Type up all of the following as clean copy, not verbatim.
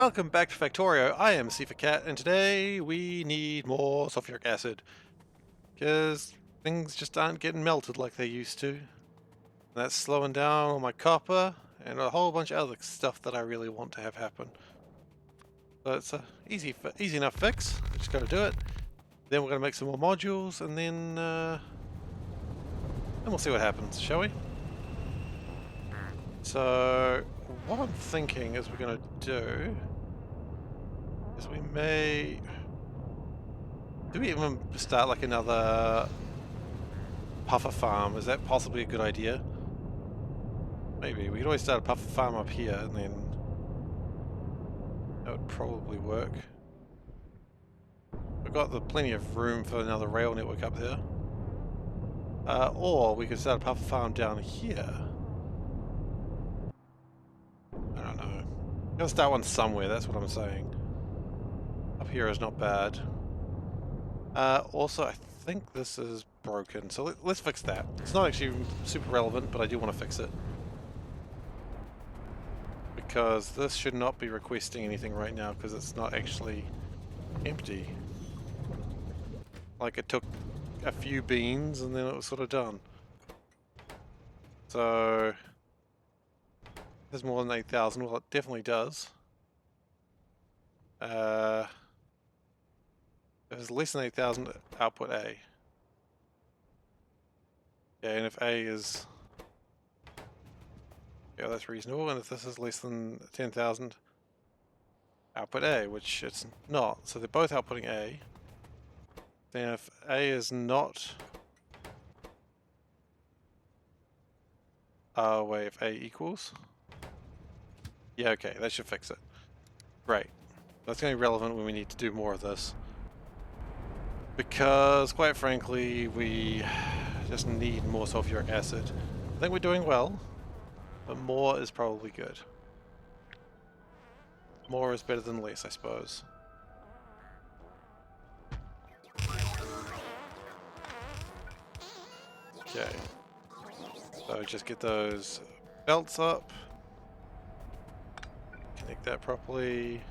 Welcome back to Factorio. I am SeiferKatt, and today we need more sulfuric acid because things just aren't getting melted like they used to. And that's slowing down all my copper and a whole bunch of other stuff that I really want to have happen. So it's a easy enough fix. We just got to do it. Then we're going to make some more modules, and then we'll see what happens, shall we? So what I'm thinking is we're going to do is we may... Do we even start like another puffer farm? Is that possibly a good idea? Maybe. We could always start a puffer farm up here and then that would probably work. We've got plenty of room for another rail network up there. Or we could start a puffer farm down here. I don't know. Gotta start one somewhere, that's what I'm saying. Up here is not bad. Also, I think this is broken, so let's fix that. It's not actually super relevant, but I do want to fix it. Because this should not be requesting anything right now, because it's not actually empty. Like, it took a few beans, and then it was sort of done. So... there's more than 8,000, well it definitely does. If it's less than 8,000, output A. Yeah, and if A is... yeah, that's reasonable, and if this is less than 10,000, output A, which it's not. So they're both outputting A. Then if A is not... oh wait, if A equals? Yeah, okay, that should fix it. Great. That's going to be relevant when we need to do more of this. Because, quite frankly, we just need more sulfuric acid. I think we're doing well, but more is probably good. More is better than less, I suppose. Okay. So just get those belts up. Connect that properly.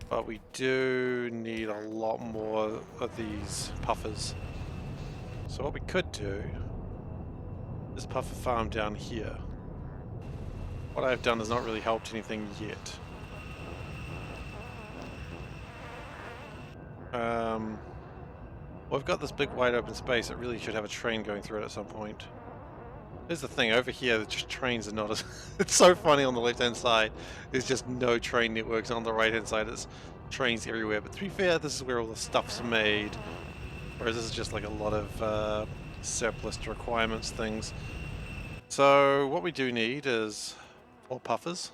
But we do need a lot more of these puffers. So what we could do is puffer farm down here. What I've done has not really helped anything yet. We've got this big wide open space that really should have a train going through it at some point. Here's the thing, over here, just trains are not as... it's so funny on the left-hand side. There's just no train networks. On the right-hand side, it's trains everywhere. But to be fair, this is where all the stuff's made. Whereas this is just like a lot of surplus to requirements things. So what we do need is more puffers.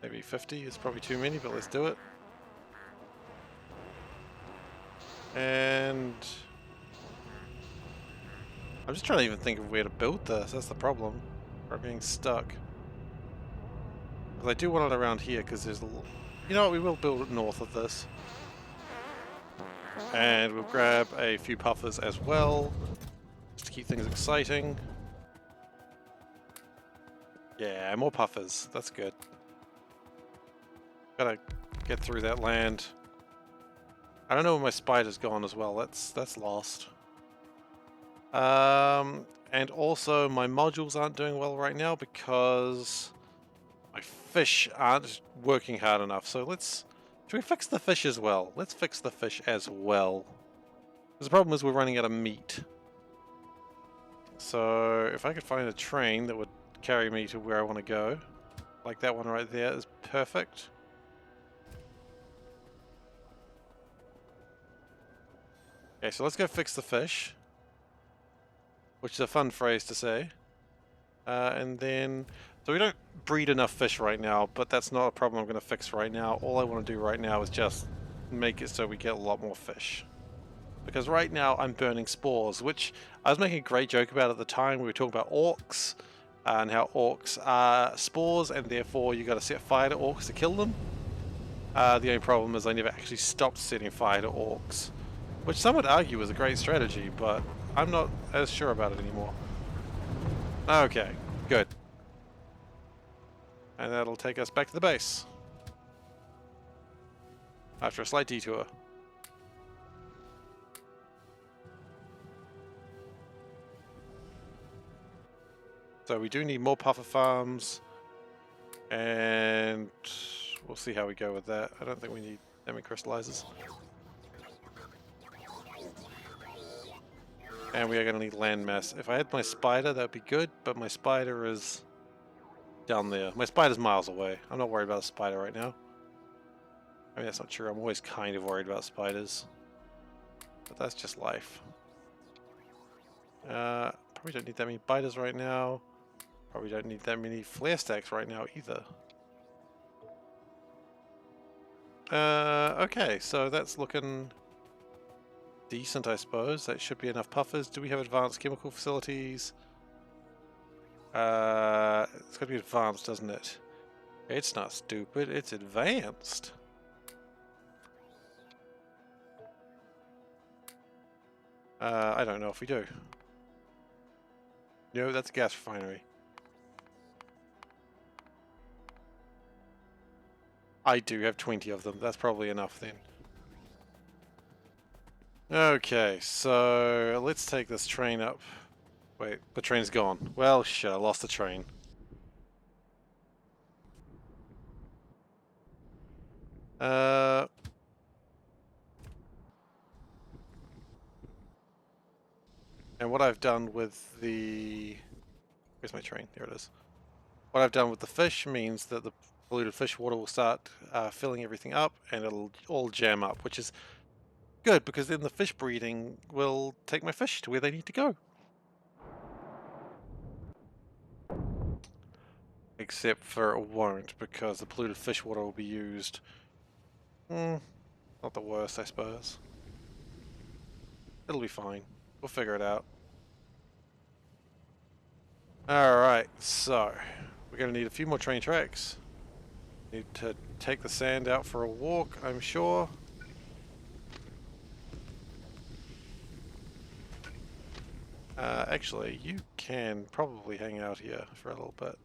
Maybe 50 is probably too many, but let's do it. And... I'm just trying to even think of where to build this. That's the problem. We're being stuck. Because I do want it around here because there's... you know what, we will build it north of this. And we'll grab a few puffers as well. Just to keep things exciting. Yeah, more puffers. That's good. Gotta get through that land. I don't know where my spider's gone as well. That's lost. And also my modules aren't doing well right now because my fish aren't working hard enough. So should we fix the fish as well? Let's fix the fish as well. Because the problem is we're running out of meat. So if I could find a train that would carry me to where I want to go, like that one right there is perfect. Okay, so let's go fix the fish. Which is a fun phrase to say. And then... so we don't breed enough fish right now, but that's not a problem I'm going to fix right now. All I want to do right now is just make it so we get a lot more fish. Because right now I'm burning spores, which I was making a great joke about at the time. We were talking about orcs, and how orcs are spores, and therefore you got to set fire to orcs to kill them. The only problem is I never actually stopped setting fire to orcs. Which some would argue was a great strategy, but I'm not as sure about it anymore. Okay, good. And that'll take us back to the base. After a slight detour. So we do need more puffer farms. And we'll see how we go with that. I don't think we need that many crystallizers. And we are going to need landmass. If I had my spider, that would be good, but my spider is down there. My spider's miles away. I'm not worried about a spider right now. I mean, that's not true. I'm always kind of worried about spiders. But that's just life. Probably don't need that many biters right now. Probably don't need that many flare stacks right now either. Okay, so that's looking decent, I suppose. That should be enough puffers. Do we have advanced chemical facilities? It's got to be advanced, doesn't it? It's not stupid, it's advanced. I don't know if we do. No, that's a gas refinery. I do have 20 of them. That's probably enough then. Okay, so let's take this train up. Wait, the train's gone. Well, shit, I lost the train. And what I've done with the... Where's my train? There it is. What I've done with the fish means that the polluted fish water will start filling everything up and it'll all jam up, which is good because then the fish breeding will take my fish to where they need to go. Except for it won't, because the polluted fish water will be used. Not the worst, I suppose. It'll be fine. We'll figure it out. Alright, so we're going to need a few more train tracks. Need to take the sand out for a walk, I'm sure. Actually, you can probably hang out here for a little bit.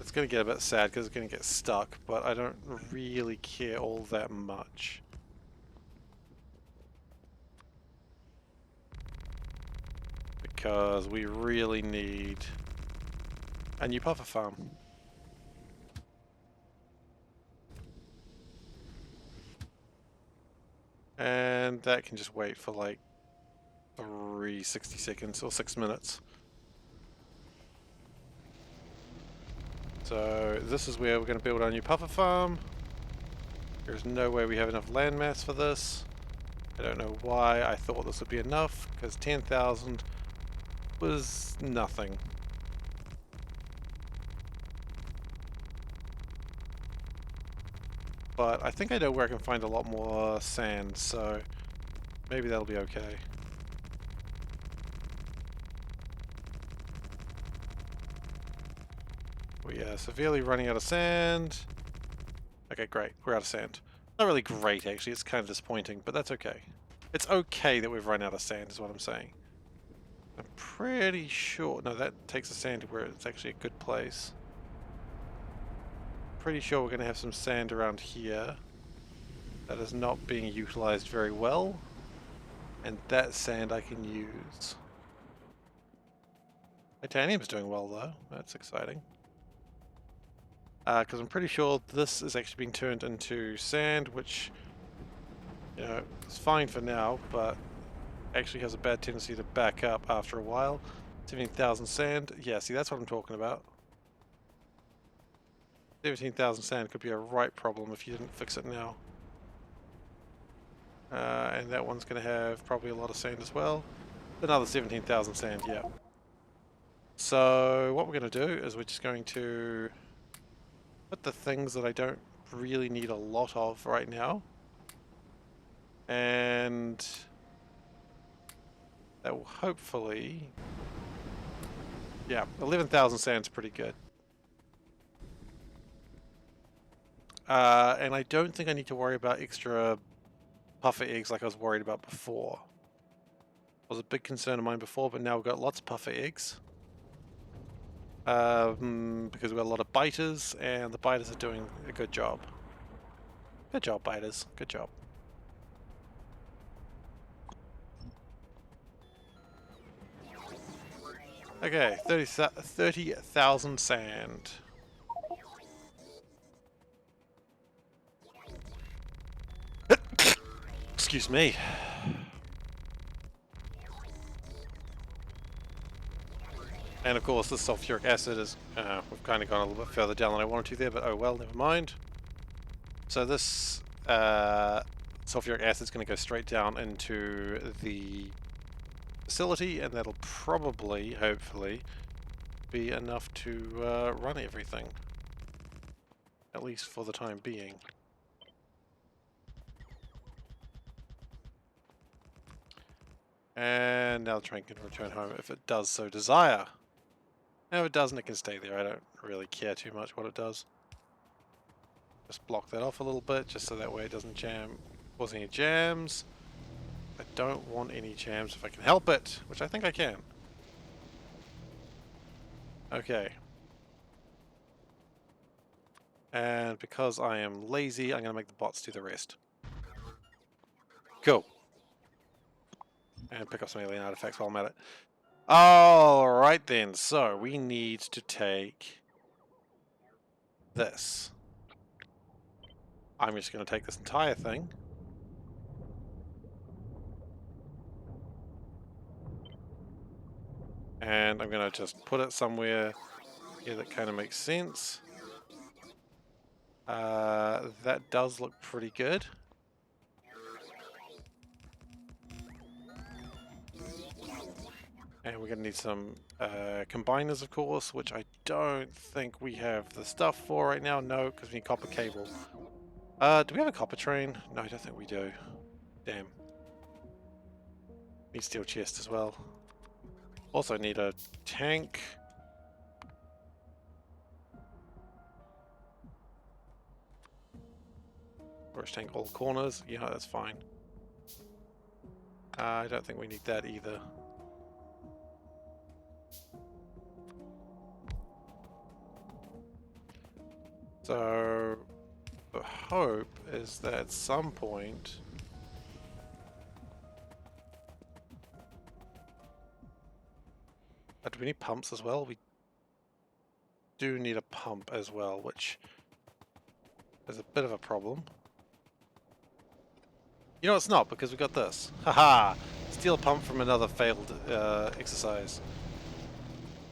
It's going to get a bit sad because it's going to get stuck, but I don't really care all that much. Because we really need a new puffer farm. And that can just wait for like 60 seconds or 6 minutes. So this is where we're going to build our new puffer farm. There's no way we have enough landmass for this. I don't know why I thought this would be enough, because 10,000 was nothing. But I think I know where I can find a lot more sand, so maybe that'll be okay. We are severely running out of sand. Okay, great. We're out of sand. Not really great, actually. It's kind of disappointing, but that's okay. It's okay that we've run out of sand, is what I'm saying. I'm pretty sure... No, that takes the sand to where it's actually a good place. Pretty sure we're going to have some sand around here that is not being utilized very well. And that sand I can use. Titanium's doing well, though. That's exciting. Because I'm pretty sure this is actually being turned into sand, which, you know, is fine for now, but actually has a bad tendency to back up after a while. 17,000 sand. Yeah, see, that's what I'm talking about. 17,000 sand could be a right problem if you didn't fix it now. And that one's going to have probably a lot of sand as well. Another 17,000 sand, yeah. So what we're going to do is we're just going to put the things that I don't really need a lot of right now. And that will hopefully... Yeah, 11,000 sand's pretty good. And I don't think I need to worry about extra puffer eggs like I was worried about before. It was a big concern of mine before, but now we've got lots of puffer eggs. Because we've got a lot of biters, and the biters are doing a good job. Good job, biters. Good job. Okay, 30,000 sand. Excuse me. And of course, the sulfuric acid is, we've kind of gone a little bit further down than I wanted to there, but oh well, never mind. So this sulfuric acid is going to go straight down into the facility, and that'll probably, hopefully, be enough to run everything. At least for the time being. And now the train can return home if it does so desire. Now if it doesn't, it can stay there. I don't really care too much what it does. Just block that off a little bit, just so that way it doesn't cause any jams. I don't want any jams if I can help it, which I think I can. Okay. And because I am lazy, I'm going to make the bots do the rest. Cool. And pick up some alien artifacts while I'm at it. Alright then, so we need to take this. I'm just going to take this entire thing. And I'm going to just put it somewhere here that kind of makes sense. That does look pretty good. And we're going to need some combiners, of course, which I don't think we have the stuff for right now. No, because we need copper cable. Do we have a copper train? No, I don't think we do. Damn. Need steel chest as well. Also need a tank. Storage tank all corners. Yeah, that's fine. I don't think we need that either. So the hope is that at some point do we need pumps as well? We do need a pump as well, which is a bit of a problem. You know it's not, because we got this. Haha! Steal a pump from another failed exercise.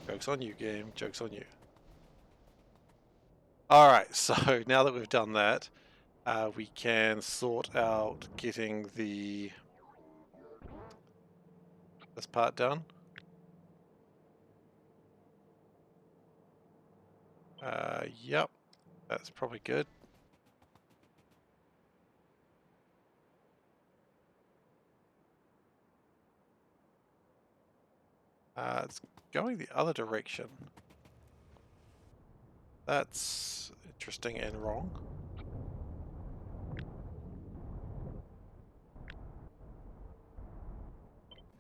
Joke's on you, game. Joke's on you. Alright, so now that we've done that, we can sort out getting this part done. Yep, that's probably good. It's going the other direction. That's interesting and wrong.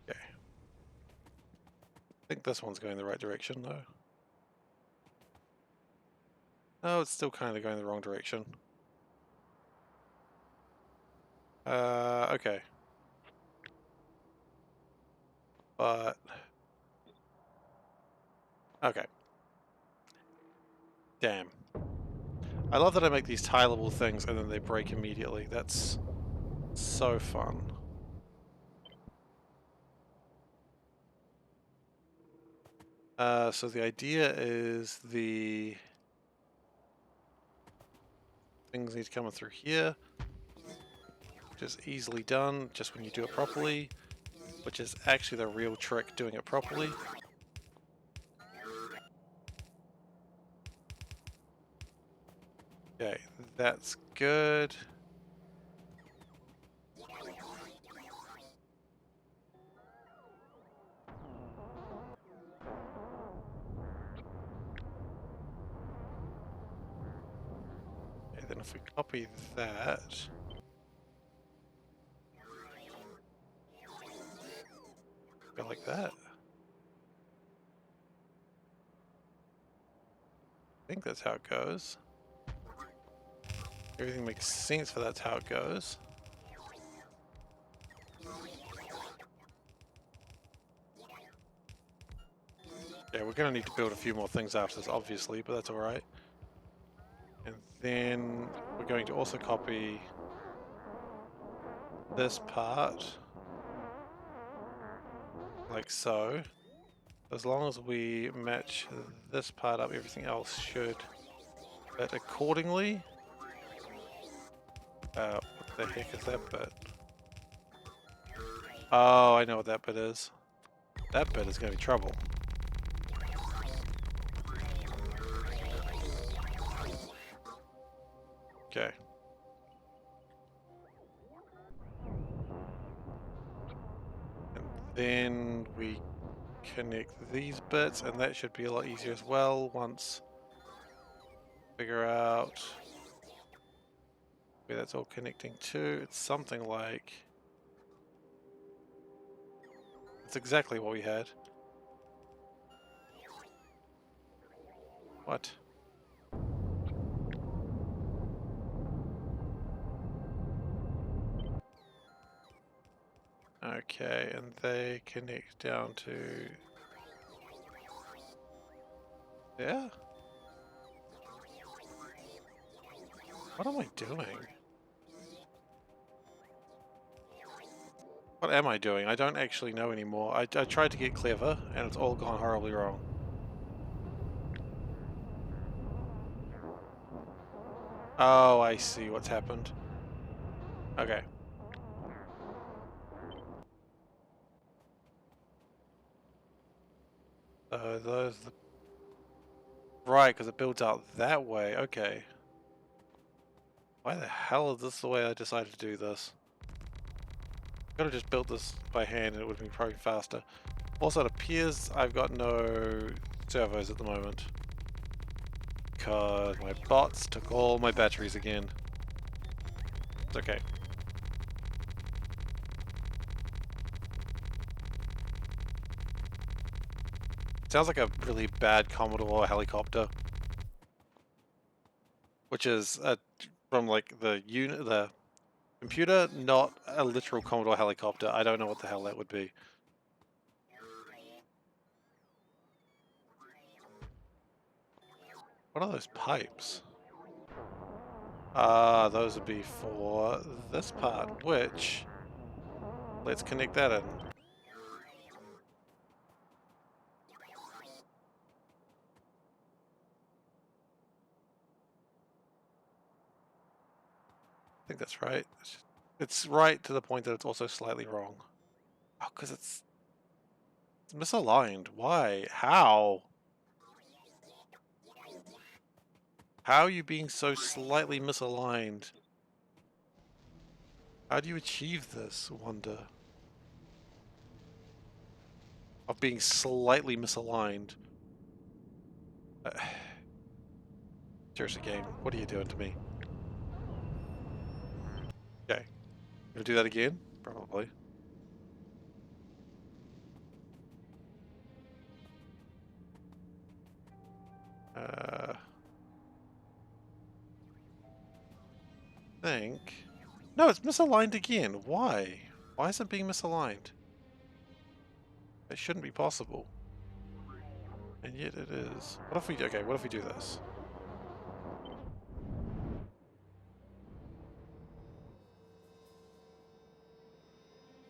Okay. I think this one's going the right direction though. No, it's still kind of going the wrong direction. Okay. But... okay. Damn. I love that I make these tileable things and then they break immediately. That's so fun. So the idea is the things need to come through here, which is easily done just when you do it properly, which is actually the real trick, doing it properly. Okay, that's good. Okay, then if we copy that, go like that. I think that's how it goes. Everything makes sense for that's how it goes. Yeah, we're going to need to build a few more things after this, obviously, but that's alright. And then we're going to also copy this part, like so. As long as we match this part up, everything else should fit accordingly. What the heck is that bit? Oh, I know what that bit is. That bit is going to be trouble. Okay. And then we connect these bits, and that should be a lot easier as well once figure out where that's all connecting to. It's something like... It's exactly what we had. What? Okay, and they connect down to... Yeah? What am I doing? What am I doing? I don't actually know anymore. I tried to get clever, and it's all gone horribly wrong. Oh, I see what's happened. Okay. Those... Right, because it builds out that way. Okay. Why the hell is this the way I decided to do this? Could have just built this by hand and it would have been probably faster. Also, it appears I've got no servos at the moment. Because my bots took all my batteries again. It's okay. Sounds like a really bad Commodore helicopter. Which is from like the computer, not a literal Commodore helicopter. I don't know what the hell that would be. What are those pipes? Those would be for this part, which... Let's connect that in. I think that's right. It's right to the point that it's also slightly wrong. Oh, because it's misaligned. Why? How? How are you being so slightly misaligned? How do you achieve this, wonder? Of being slightly misaligned. Seriously, game, what are you doing to me? Okay. Gonna do that again? Probably. Think. No, it's misaligned again. Why? Why is it being misaligned? It shouldn't be possible. And yet it is. What if we... Okay, what if we do this?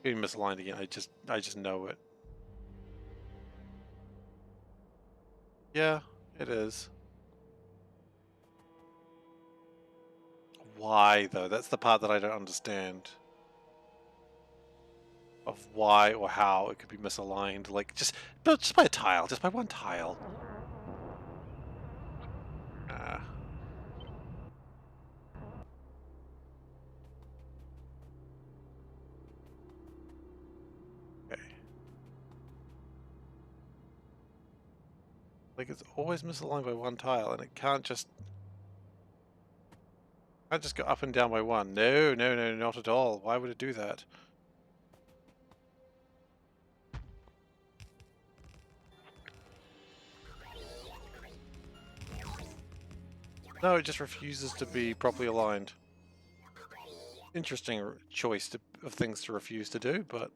Being misaligned again. I just know it. Yeah, it is. Why though? That's the part that I don't understand. Of why or how it could be misaligned. Like just by a tile, just by one tile. Okay. Like it's always misaligned by one tile, and it can't just go up and down by one. No, no, no, not at all. Why would it do that? No, it just refuses to be properly aligned. Interesting choice of things to refuse to do, but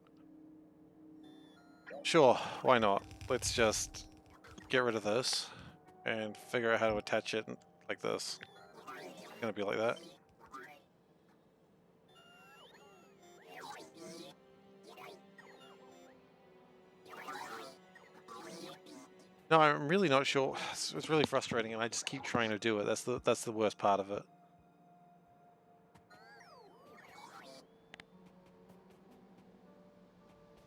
sure, why not? Let's just get rid of this and figure out how to attach it like this. It's gonna be like that. No, I'm really not sure. It's really frustrating, and I just keep trying to do it. That's the worst part of it.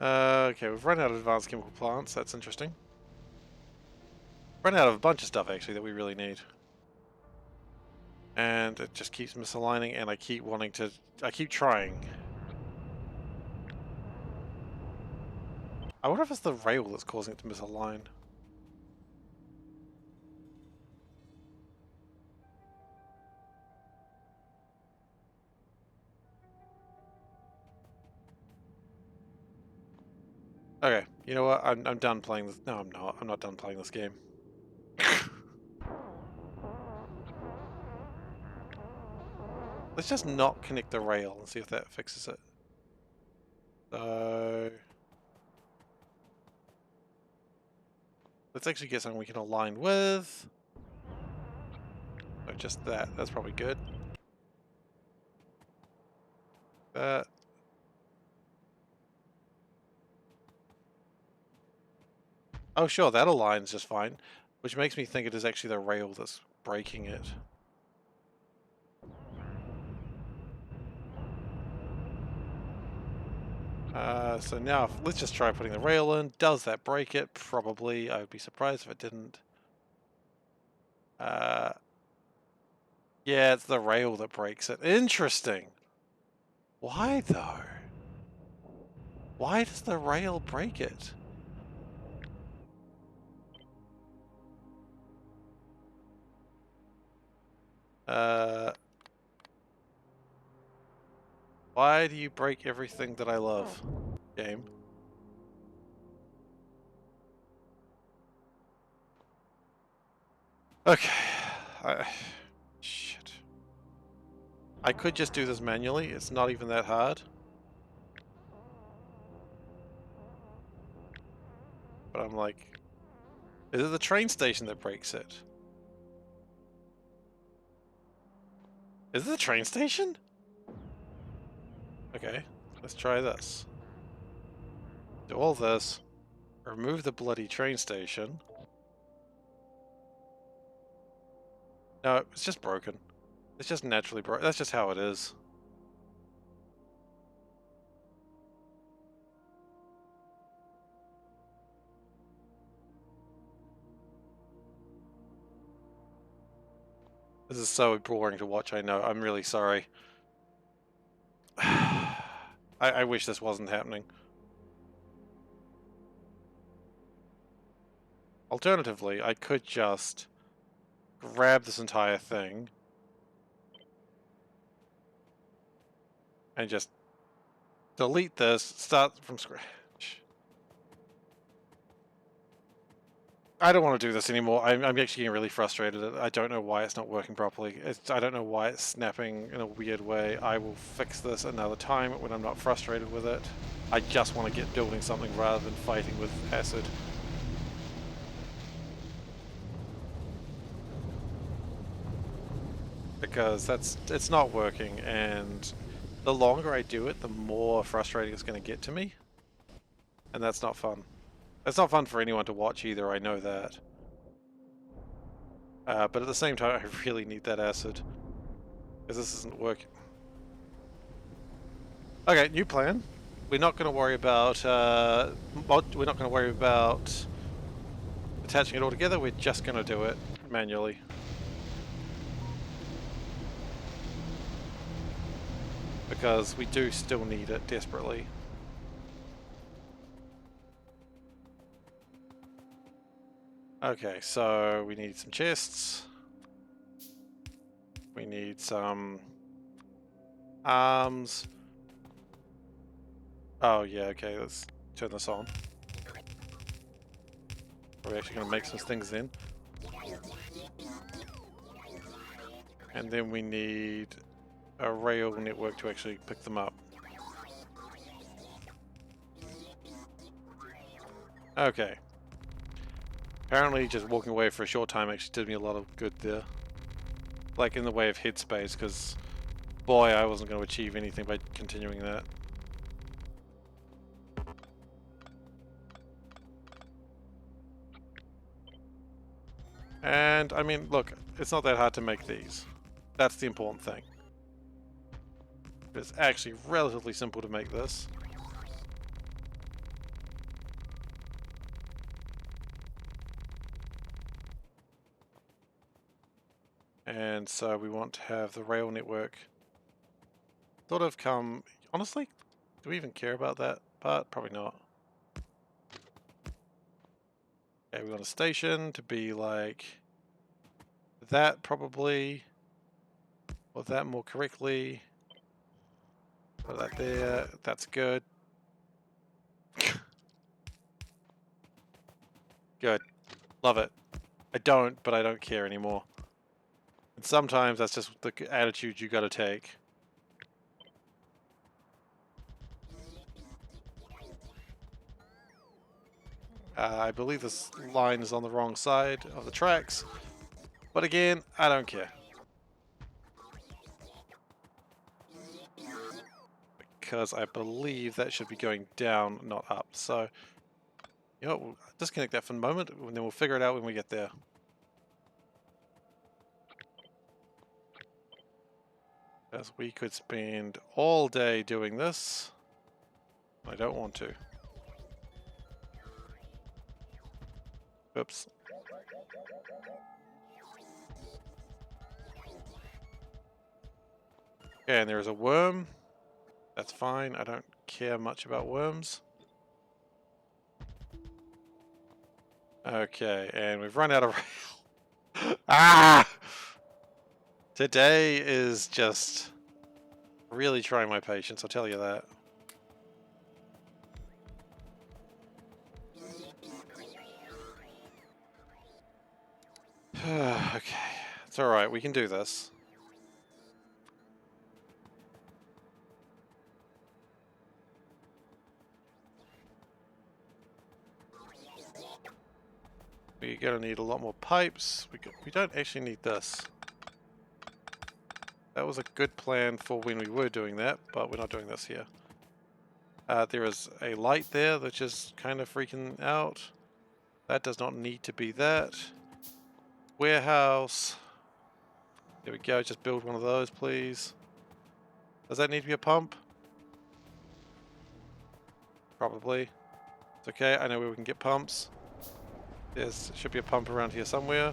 Okay, we've run out of advanced chemical plants. That's interesting. Run out of a bunch of stuff actually that we really need, and it just keeps misaligning. And I keep wanting to. I keep trying. I wonder if it's the rail that's causing it to misalign. Okay, you know what? I'm done playing this. No, I'm not. I'm not done playing this game. Let's just not connect the rail and see if that fixes it. So let's actually get something we can align with. So just that. That's probably good. That. Oh, sure, that aligns just fine, which makes me think it is actually the rail that's breaking it. So now let's just try putting the rail in. Does that break it? Probably. I would be surprised if it didn't. Yeah, it's the rail that breaks it. Interesting. Why though? Why does the rail break it? Why do you break everything that I love, game? Okay. Shit. I could just do this manually. It's not even that hard. But I'm like, is it the train station that breaks it? Is it the train station? Okay, let's try this. Do all this. Remove the bloody train station. No, it's just broken. It's just naturally broken. That's just how it is. This is so boring to watch, I know. I'm really sorry. I wish this wasn't happening. Alternatively, I could just grab this entire thing and just delete this, start from scratch. I don't want to do this anymore. I'm actually getting really frustrated. I don't know why it's not working properly. I don't know why it's snapping in a weird way. I will fix this another time when I'm not frustrated with it. I just want to get building something rather than fighting with acid. Because it's not working, and the longer I do it, the more frustrating it's going to get to me. And that's not fun. It's not fun for anyone to watch either, I know that. But at the same time, I really need that acid. Because this isn't working. Okay, new plan. We're not going to worry about we're not going to worry about attaching it all together. We're just going to do it manually. Because we do still need it desperately. Okay, so we need some chests. We need some arms. Oh yeah, okay, let's turn this on. Are we actually going to make some things then? And then we need a rail network to actually pick them up. Okay. Apparently just walking away for a short time actually did me a lot of good there. Like in the way of headspace, because boy, I wasn't going to achieve anything by continuing that. And I mean, look, it's not that hard to make these. That's the important thing. It's actually relatively simple to make this. And so we want to have the rail network sort of come... Honestly, do we even care about that part? Probably not. Okay, we want a station to be like that probably. Or that more correctly. Put that there. That's good. Good. Love it. I don't, but I don't care anymore. And sometimes that's just the attitude you gotta take. I believe this line is on the wrong side of the tracks. But again, I don't care. Because I believe that should be going down, not up. So, you know, we'll disconnect that for the moment, and then we'll figure it out when we get there. Because we could spend all day doing this. I don't want to. Oops. Okay, and there's a worm. That's fine. I don't care much about worms. Okay, and we've run out of rail. Ah! Today is just really trying my patience, I'll tell you that. Okay, it's alright, we can do this. We're gonna need a lot more pipes. We don't actually need this. That was a good plan for when we were doing that, but we're not doing this here. There is a light there that's just kind of freaking out. That does not need to be that. Warehouse. There we go, just build one of those, please. Does that need to be a pump? Probably. It's okay, I know where we can get pumps. There should be a pump around here somewhere.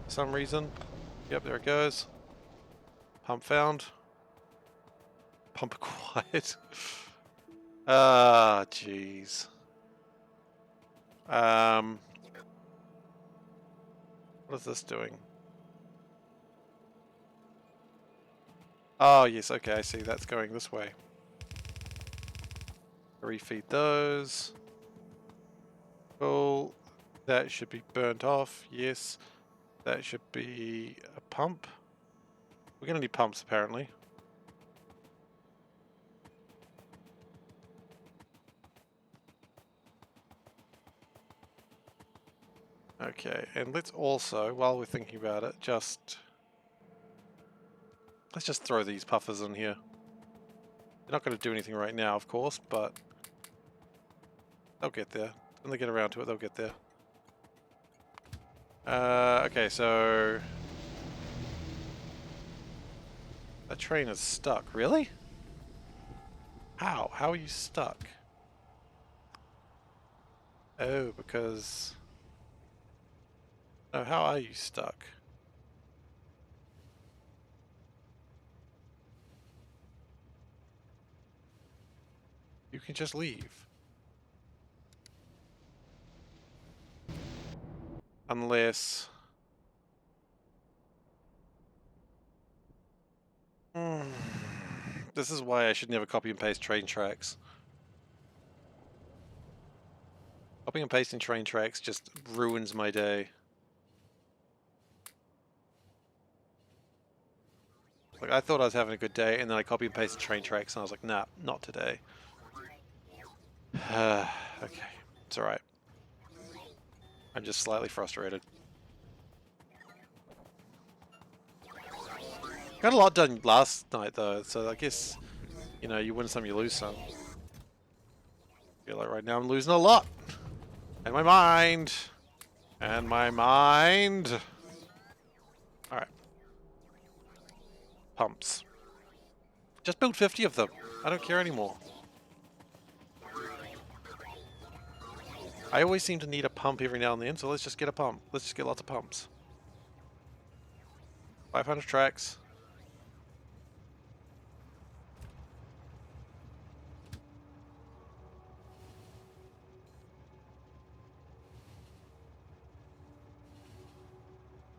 For some reason. Yep, there it goes. Pump found. Pump acquired. Ah, jeez. What is this doing? Oh, yes, okay, I see. That's going this way. Refeed those. Cool. That should be burnt off. Yes. That should be a pump. We're going to need pumps, apparently. Okay, and let's also, while we're thinking about it, let's just throw these puffers in here. They're not going to do anything right now, of course, but they'll get there. When they get around to it, they'll get there. Okay, so... That train is stuck. Really? How? How are you stuck? Oh, because... No, how are you stuck? You can just leave. Unless... This is why I should never copy and paste train tracks. Copying and pasting train tracks just ruins my day. Like, I thought I was having a good day, and then I copy and pasted train tracks, and I was like, nah, not today. Okay, it's alright. I'm just slightly frustrated. Got a lot done last night, though, so I guess, you know, you win some, you lose some. I feel like right now I'm losing a lot. And my mind. And my mind. Alright. Pumps. Just build 50 of them. I don't care anymore. I always seem to need a pump every now and then, so let's just get a pump. Let's just get lots of pumps. 500 tracks.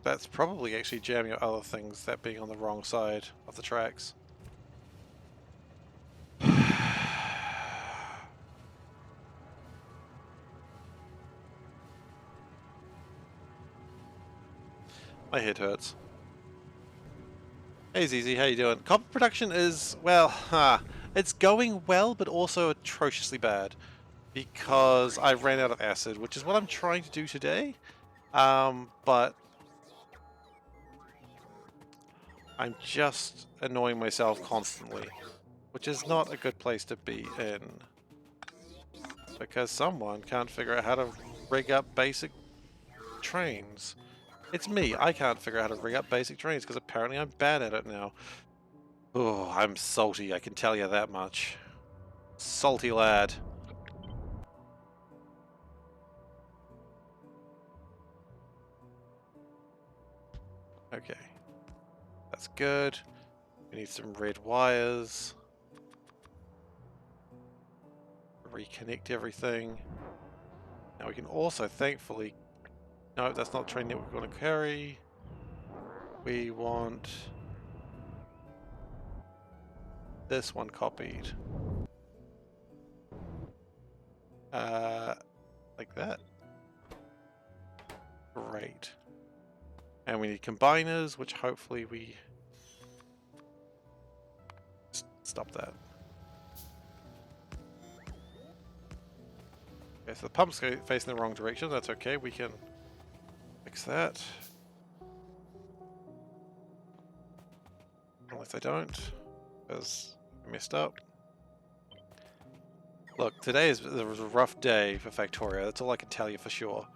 That's probably actually jamming out other things, that being on the wrong side of the tracks. My head hurts. Hey ZZ, how you doing? Copper production is, well, it's going well, but also atrociously bad. Because I ran out of acid, which is what I'm trying to do today. But I'm just annoying myself constantly, which is not a good place to be in. Because someone can't figure out how to rig up basic trains. It's me, I can't figure out how to rig up basic trains because apparently I'm bad at it now. Oh, I'm salty, I can tell you that much. Salty lad. Okay. That's good. We need some red wires. Reconnect everything. Now we can also, thankfully... No, that's not the train that we're going to carry. We want... this one copied. Like that. Great. And we need combiners, which hopefully we... stop that. Okay, so the pump's facing the wrong direction. That's okay. We can fix that. Unless I don't, because I messed up. Look, today was a rough day for Factorio. That's all I can tell you for sure.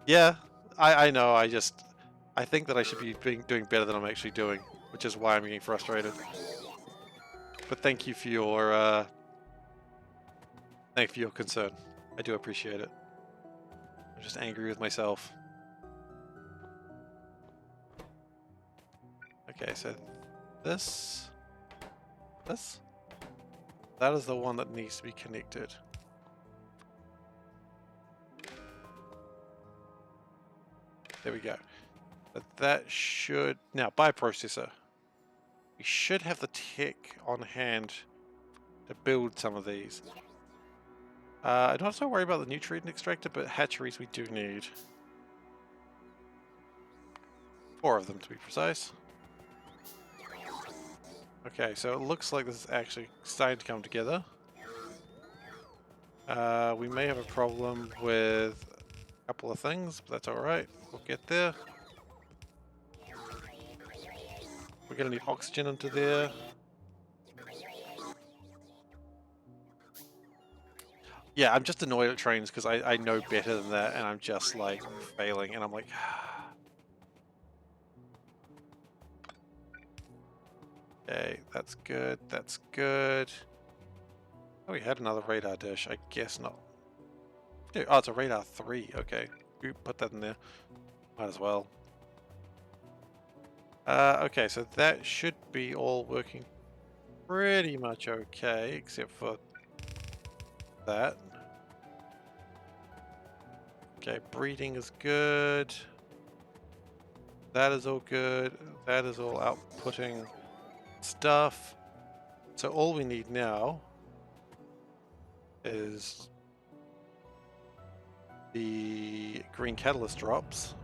Yeah, I know. I think that I should be doing better than I'm actually doing, which is why I'm getting frustrated. But thank you for your concern. I do appreciate it. I'm just angry with myself. Okay, so this, that is the one that needs to be connected. There we go. But that should, now bioprocessor. We should have the tech on hand to build some of these. I don't have to worry about the nutrient extractor, but hatcheries we do need. 4 of them to be precise. Okay, so it looks like this is actually starting to come together. We may have a problem with a couple of things, but that's alright. We'll get there. We're going to need oxygen into there. Yeah, I'm just annoyed at trains because I know better than that, and I'm just like failing, and I'm like... Okay, that's good, that's good. Oh, we had another radar dish, I guess not. Dude, oh, it's a radar 3, okay. We put that in there. Might as well. Okay, so that should be all working pretty much okay, except for that. Okay, breeding is good. That is all good. That is all outputting stuff. So all we need now is the green catalyst drops,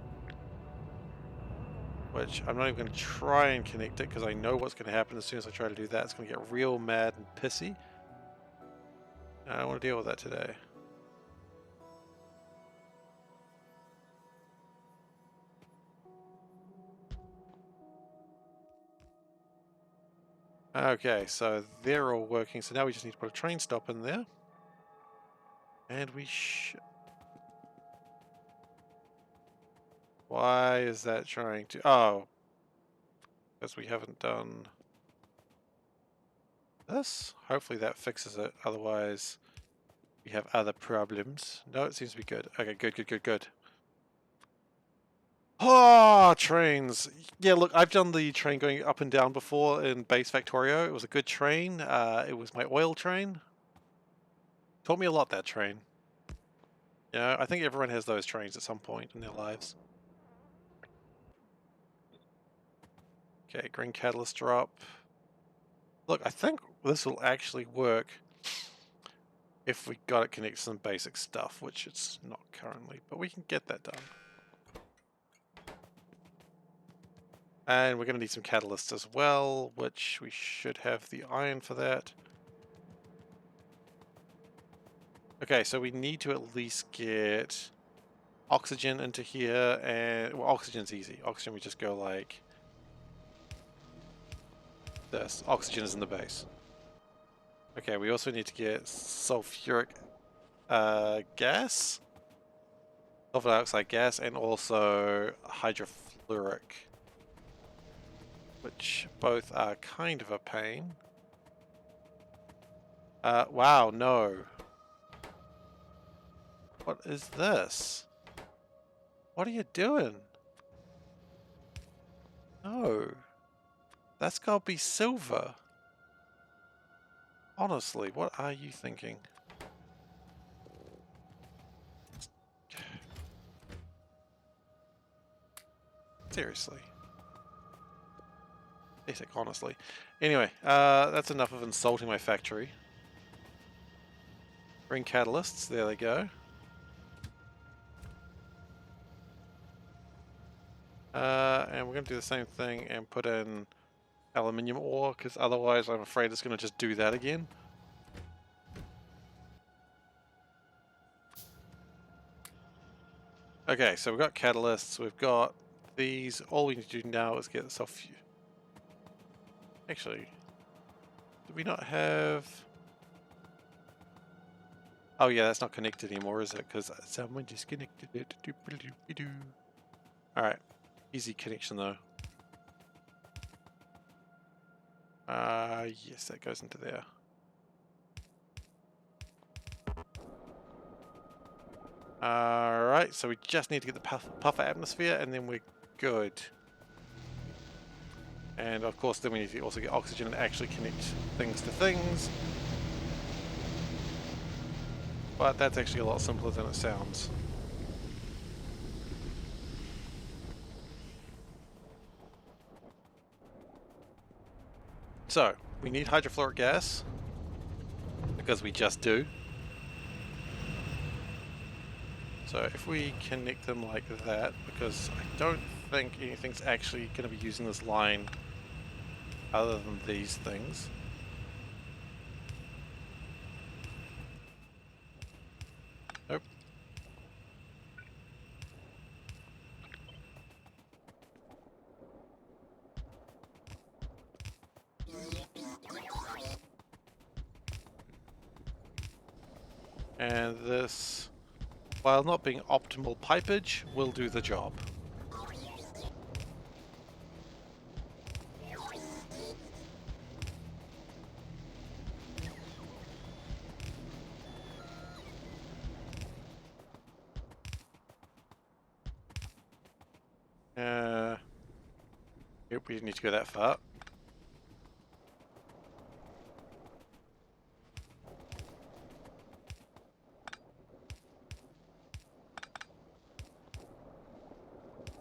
which I'm not even going to try and connect it because I know what's going to happen as soon as I try to do that. It's going to get real mad and pissy. And I don't want to deal with that today. Okay, so they're all working. So now we just need to put a train stop in there. And we Why is that trying to... Oh. Because we haven't done this. Hopefully that fixes it. Otherwise, we have other problems. No, it seems to be good. Okay, good. Oh, trains. Yeah, look, I've done the train going up and down before in base Factorio. It was a good train. It was my oil train. Taught me a lot, that train. You know, I think everyone has those trains at some point in their lives. Okay, green catalyst drop. Look, I think this will actually work if we got it connected to some basic stuff, which it's not currently, but we can get that done. And we're going to need some catalysts as well, which we should have the iron for that. Okay, so we need to at least get oxygen into here, and well, oxygen's easy. Oxygen, we just go like this. Oxygen is in the base. Okay, we also need to get sulfuric gas, sulfur dioxide gas, and also hydrofluoric, which both are kind of a pain. Wow, no. What is this? What are you doing? No. That's gotta be silver. Honestly, what are you thinking? Seriously. Basic, honestly. Anyway, that's enough of insulting my factory. Bring catalysts, there they go. And we're going to do the same thing and put in aluminium ore, because otherwise I'm afraid it's going to just do that again. Okay, so we've got catalysts, we've got these. All we need to do now is get the sulfur. Actually, do we not have... Oh yeah, that's not connected anymore, is it? Because someone disconnected it. Alright, easy connection though. Yes, that goes into there. Alright, so we just need to get the puffer atmosphere and then we're good. And of course then we need to also get oxygen and actually connect things to things. But that's actually a lot simpler than it sounds. So, we need hydrofluoric gas, because we just do. So if we connect them like that, because I don't think anything's actually going to be using this line other than these things. Nope. And this, while not being optimal pipage, will do the job. Yep, we didn't need to go that far.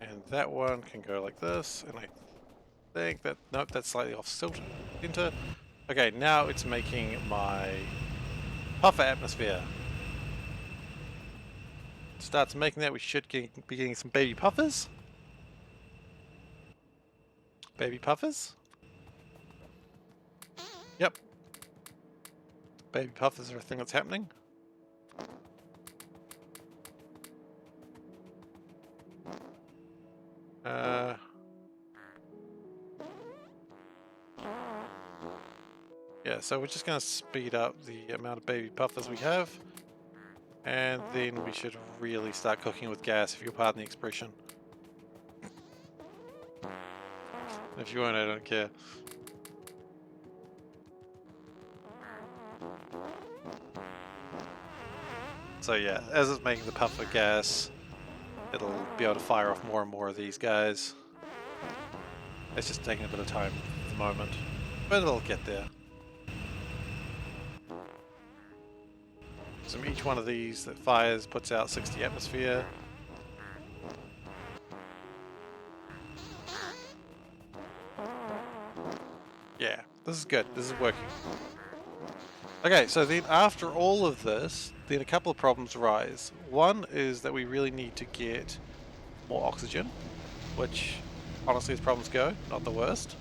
And that one can go like this, and I think that, nope, that's slightly off center. Okay, now it's making my puffer atmosphere. starts making that, we should be getting some baby puffers. Baby puffers? Yep. Baby puffers are a thing that's happening. Yeah, so we're just going to speed up the amount of baby puffers we have. And then we should really start cooking with gas, if you'll pardon the expression. If you won't, I don't care. So yeah, as it's making the puff of gas, it'll be able to fire off more and more of these guys. It's just taking a bit of time at the moment, but it'll get there. So each one of these that fires puts out 60 atmosphere. Yeah, this is good. This is working. Okay, so then after all of this, then a couple of problems arise. One is that we really need to get more oxygen, which honestly as problems go, not the worst.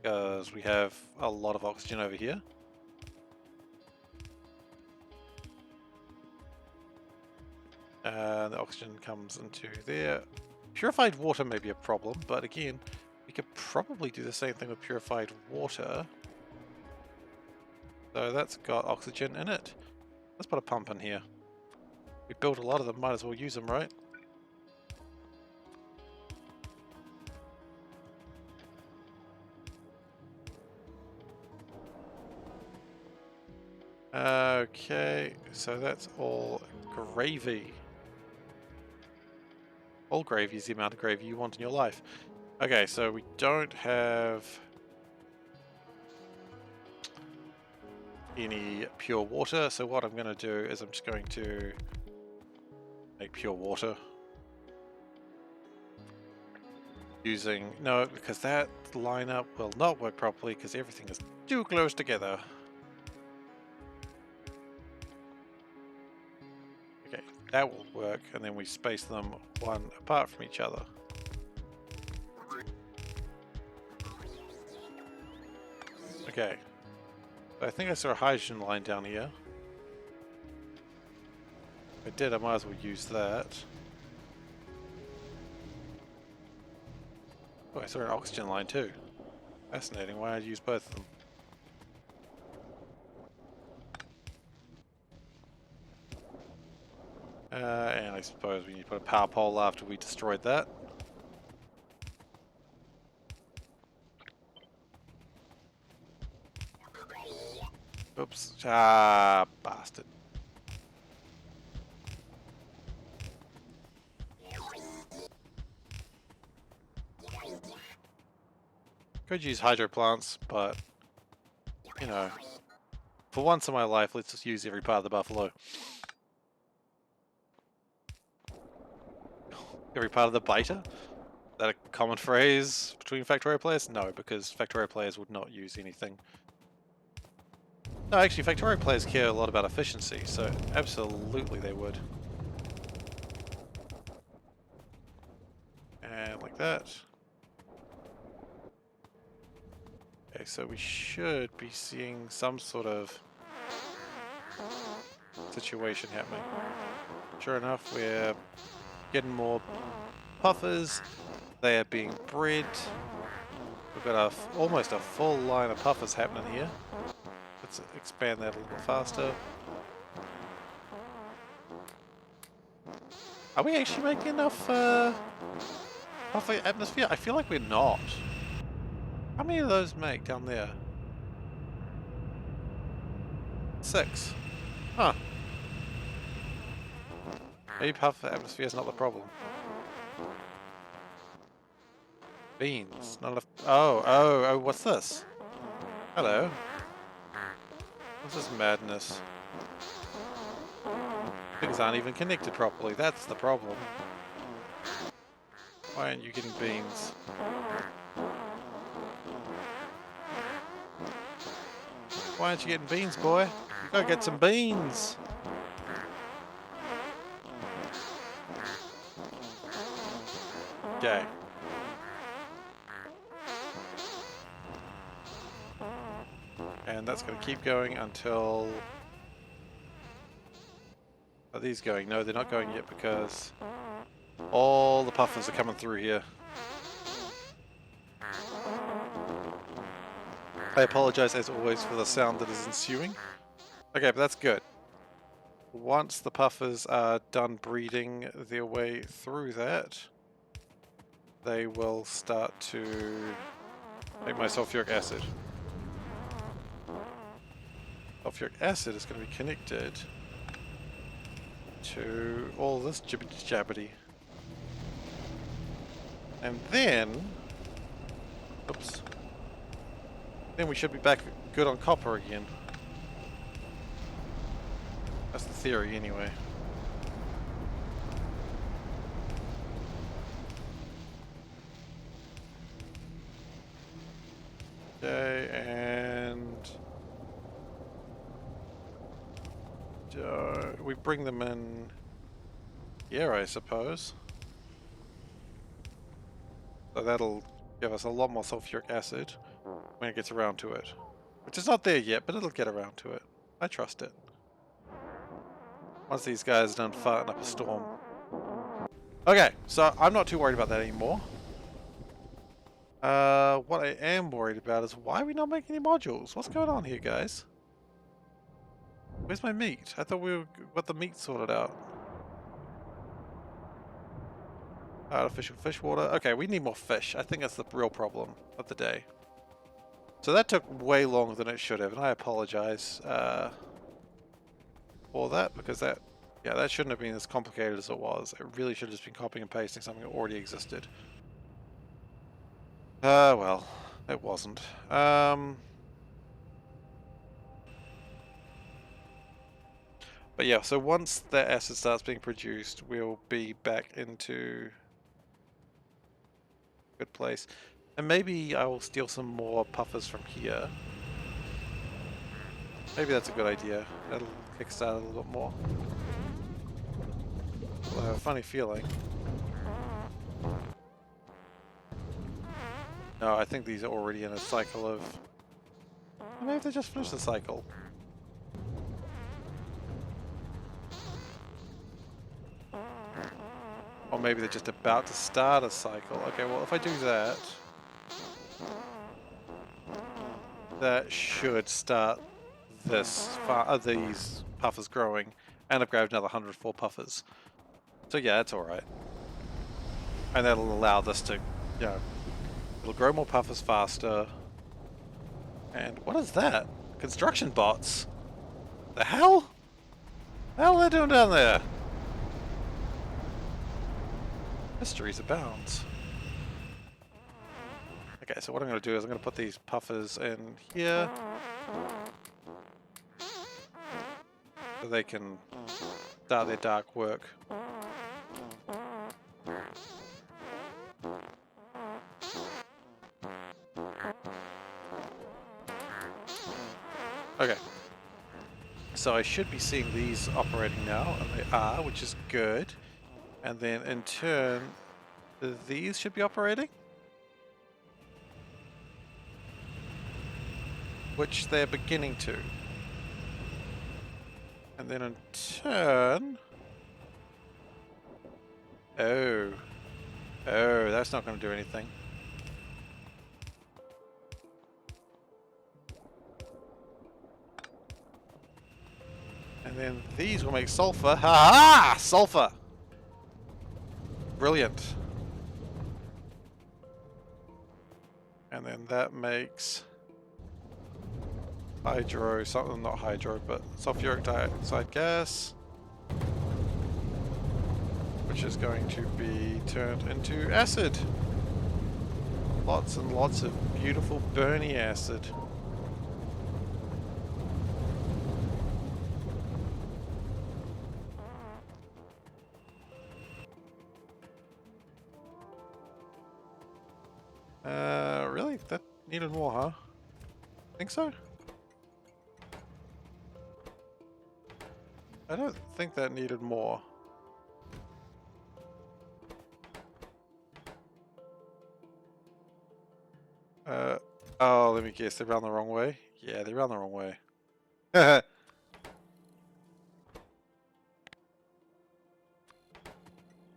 Because we have a lot of oxygen over here. The oxygen comes into there. Purified water may be a problem, but again, we could probably do the same thing with purified water. So that's got oxygen in it. Let's put a pump in here. We built a lot of them, might as well use them, right? Okay, so that's all gravy. All gravy is the amount of gravy you want in your life. Okay, so we don't have any pure water, so what I'm going to do is I'm just going to make pure water. Using, no, because that lineup will not work properly because everything is too close together. Okay, that will work, and then we space them one apart from each other. Okay, I think I saw a hydrogen line down here. If I did, I might as well use that. Oh, I saw an oxygen line too. Fascinating, why I'd use both of them. And I suppose we need to put a power pole after we destroyed that. Oops. Ah, bastard. Could use hydro plants, but, you know, for once in my life, let's just use every part of the buffalo. Every part of the beta? Is that a common phrase between Factorio players? No, because Factorio players would not use anything. No, actually, Factorio players care a lot about efficiency, so absolutely they would. And like that. Okay, so we should be seeing some sort of situation happening. Sure enough, we're getting more puffers. They are being bred. We've got almost a full line of puffers happening here. Let's expand that a little bit faster. Are we actually making enough puffer atmosphere? I feel like we're not. How many of those make down there? 6. Huh. Maybe puffer atmosphere is not the problem. Beans. Not enough. Oh, what's this? Hello. What's this madness? Things aren't even connected properly. That's the problem. Why aren't you getting beans? Why aren't you getting beans, boy? You gotta get some beans. Okay. And that's going to keep going until... Are these going? No, they're not going yet because all the puffers are coming through here. I apologize as always for the sound that is ensuing. Okay, but that's good. Once the puffers are done breeding their way through that, they will start to make my sulfuric acid. Sulfuric acid is going to be connected to all this jibbity jabbity. And then, oops, then we should be back good on copper again. That's the theory anyway. Okay, and we bring them in here, I suppose. So that'll give us a lot more sulfuric acid when it gets around to it. Which is not there yet, but it'll get around to it. I trust it. Once these guys are done farting up a storm. Okay, so I'm not too worried about that anymore. What I am worried about is why are we not making any modules? What's going on here, guys? Where's my meat? I thought we got the meat sorted out. Artificial fish water. Okay, we need more fish. I think that's the real problem of the day. So that took way longer than it should have, and I apologize for that, because that shouldn't have been as complicated as it was. It really should have just been copying and pasting something that already existed. Well, it wasn't. But yeah, so once that acid starts being produced, we'll be back into a good place. And maybe I will steal some more puffers from here. Maybe that's a good idea. That'll kickstart a little bit more. I have a funny feeling. No, I think these are already in a cycle of... Maybe they just finished the cycle. Or maybe they're just about to start a cycle. Okay, well if I do that... That should start this these puffers growing. And I've grabbed another 104 puffers. So yeah, that's alright. And that'll allow this to, you know, it'll grow more puffers faster. And what is that? Construction bots? The hell? The hell are they doing down there? Mysteries abound. Okay, so what I'm going to do is I'm going to put these puffers in here. So they can start their dark work. Okay. So I should be seeing these operating now, and they are, which is good. And then in turn, these should be operating. Which they're beginning to. And then in turn... Oh, that's not going to do anything. And then these will make sulfur. Ha-ha! Sulfur! Brilliant. And then that makes hydro, something, not hydro, but sulfuric dioxide gas, which is going to be turned into acid. Lots and lots of beautiful burny acid. Really? That needed more, huh? Think so? I don't think that needed more. let me guess, they're around the wrong way? Yeah, they're around the wrong way. Now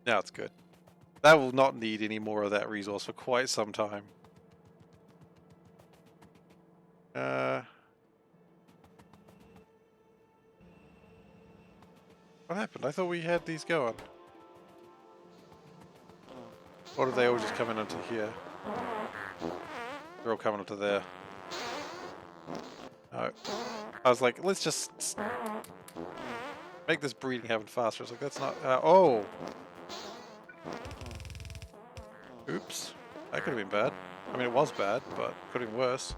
it's good. That will not need any more of that resource for quite some time. What happened? I thought we had these going. Or did they all just come in onto here? They're all coming onto there. No. I was like, let's just make this breeding happen faster. It's like, that's not... oh! Oops. That could have been bad. I mean, it was bad, but could have been worse.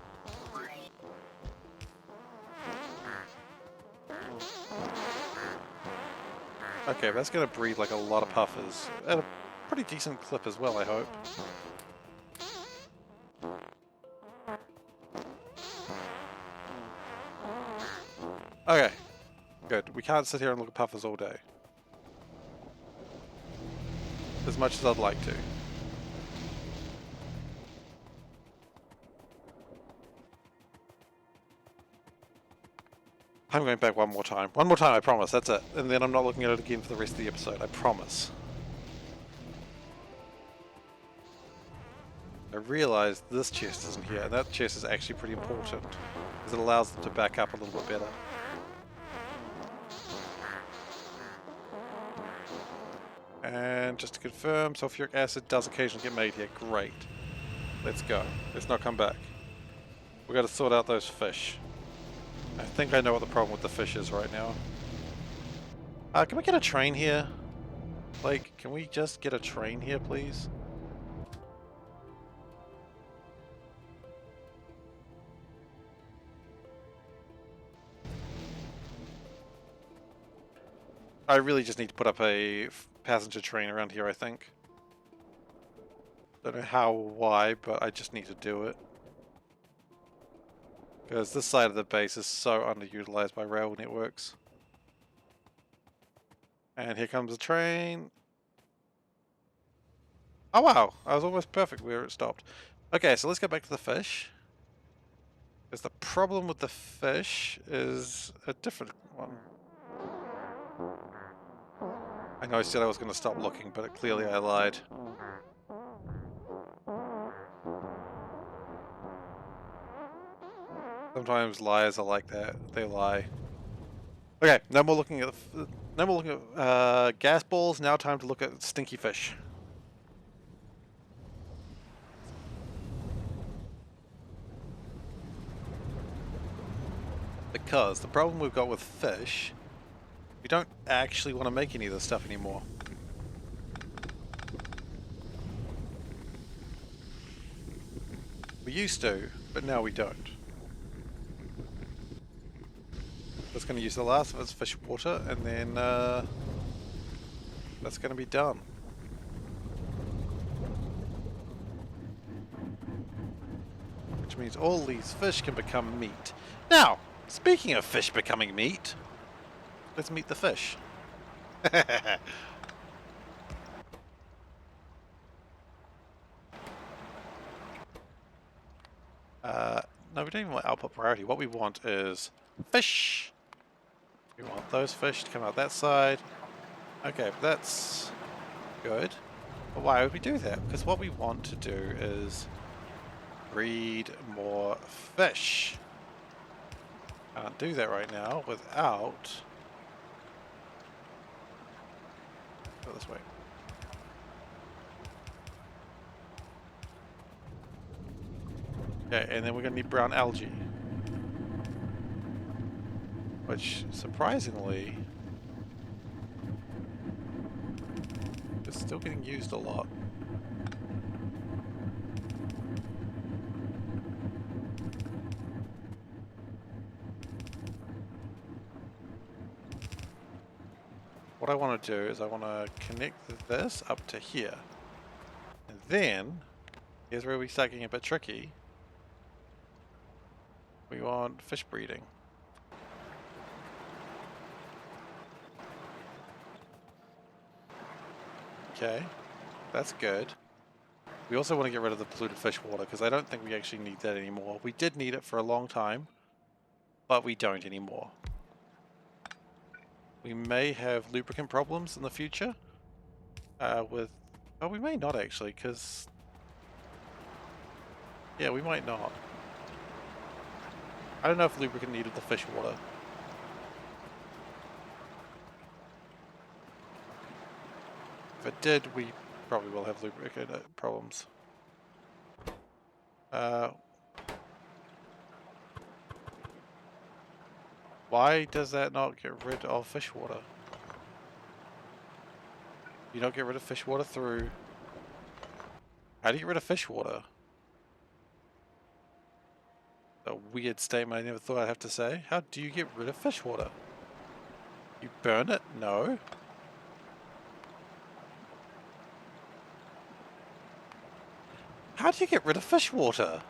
Okay, that's going to breed like a lot of puffers. At a pretty decent clip as well, I hope. Okay. Good. We can't sit here and look at puffers all day. As much as I'd like to. I'm going back one more time. One more time, I promise. That's it. And then I'm not looking at it again for the rest of the episode. I promise. I realize this chest isn't here, and that chest is actually pretty important, because it allows them to back up a little bit better. And just to confirm, sulfuric acid does occasionally get made here. Great. Let's go. Let's not come back. We've got to sort out those fish. I think I know what the problem with the fish is right now. Can we get a train here? Like, can we just get a train here, please? I really just need to put up a passenger train around here, I think. Don't know how or why, but I just need to do it. Because this side of the base is so underutilized by rail networks. And here comes the train. Oh wow, I was almost perfect where it stopped. Okay, so let's go back to the fish. Because the problem with the fish is a different one. I know I said I was going to stop looking, but clearly I lied. Sometimes liars are like that. They lie. Okay, no more looking at gas balls. Now time to look at stinky fish. Because the problem we've got with fish, we don't actually want to make any of this stuff anymore. We used to, but now we don't. It's going to use the last of its fish water, and then that's going to be done. Which means all these fish can become meat. Now, speaking of fish becoming meat, let's meet the fish. No, we don't even want output priority. What we want is fish. We want those fish to come out that side. Okay, that's good. But why would we do that? Because what we want to do is breed more fish. Can't do that right now without... Go this way. Okay, and then we're going to need brown algae. Which, surprisingly, is still getting used a lot. What I want to do is I want to connect this up to here. And then, here's where we start getting a bit tricky. We want fish breeding. Okay, that's good. We also want to get rid of the polluted fish water because I don't think we actually need that anymore. We did need it for a long time, but we don't anymore. We may have lubricant problems in the future with... Oh, we may not actually, because... Yeah, we might not. I don't know if lubricant needed the fish water. If it did, we probably will have lubricant problems. Why does that not get rid of fish water? You don't get rid of fish water through... How do you get rid of fish water? A weird statement I never thought I'd have to say. How do you get rid of fish water? You burn it? No. How do you get rid of fish water?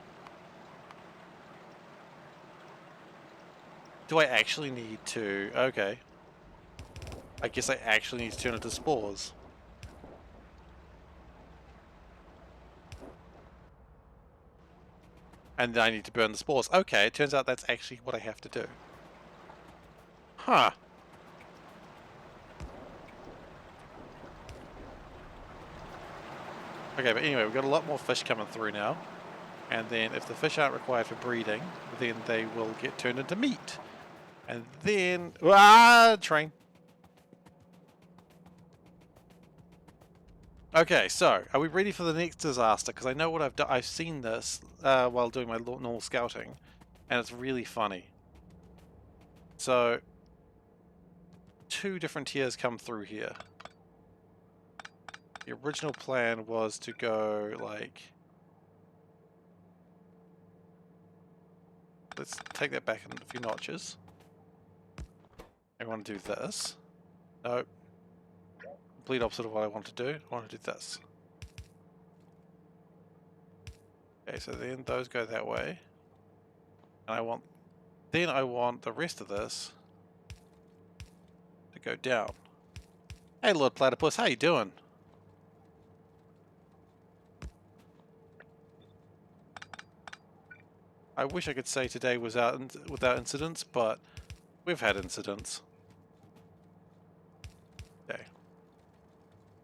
Do I actually need to... Okay. I guess I actually need to turn it to spores. And then I need to burn the spores. Okay, it turns out that's actually what I have to do. Huh. Okay, but anyway, we've got a lot more fish coming through now. And then if the fish aren't required for breeding, then they will get turned into meat. And then... Ah! Train. Okay, so, are we ready for the next disaster? Because I know what I've done. I've seen this while doing my normal scouting. And it's really funny. So, 2 different tiers come through here. The original plan was to go, like... Let's take that back a few notches. I want to do this. No. Complete opposite of what I want to do. I want to do this. Okay, so then those go that way. And I want... Then I want the rest of this to go down. Hey, Lord Platypus, how you doing? I wish I could say today was out without incidents, but we've had incidents. Okay.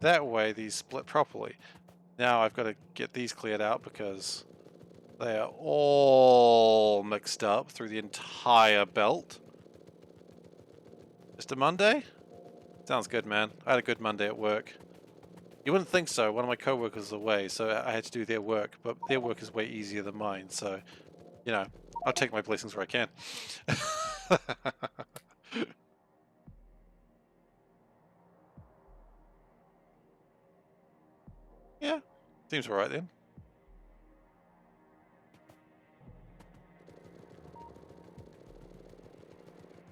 That way these split properly. Now I've got to get these cleared out because they are all mixed up through the entire belt. Just a Monday? Sounds good, man. I had a good Monday at work. You wouldn't think so. One of my co-workers is away, so I had to do their work, but their work is way easier than mine, so, you know, I'll take my blessings where I can. Yeah, seems alright then.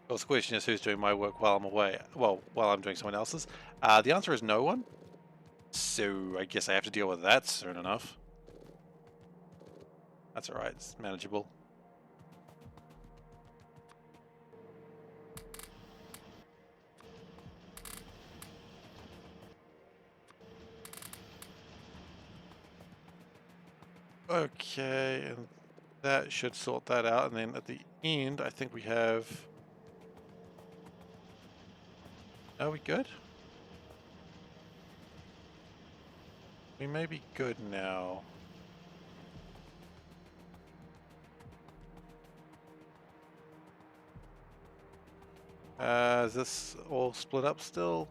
Well, the question is who's doing my work while I'm away? Well, while I'm doing someone else's. The answer is no one. So I guess I have to deal with that soon enough. That's alright, it's manageable. Okay, and that should sort that out, and then at the end I think we have... Are we good? We may be good now. Is this all split up still?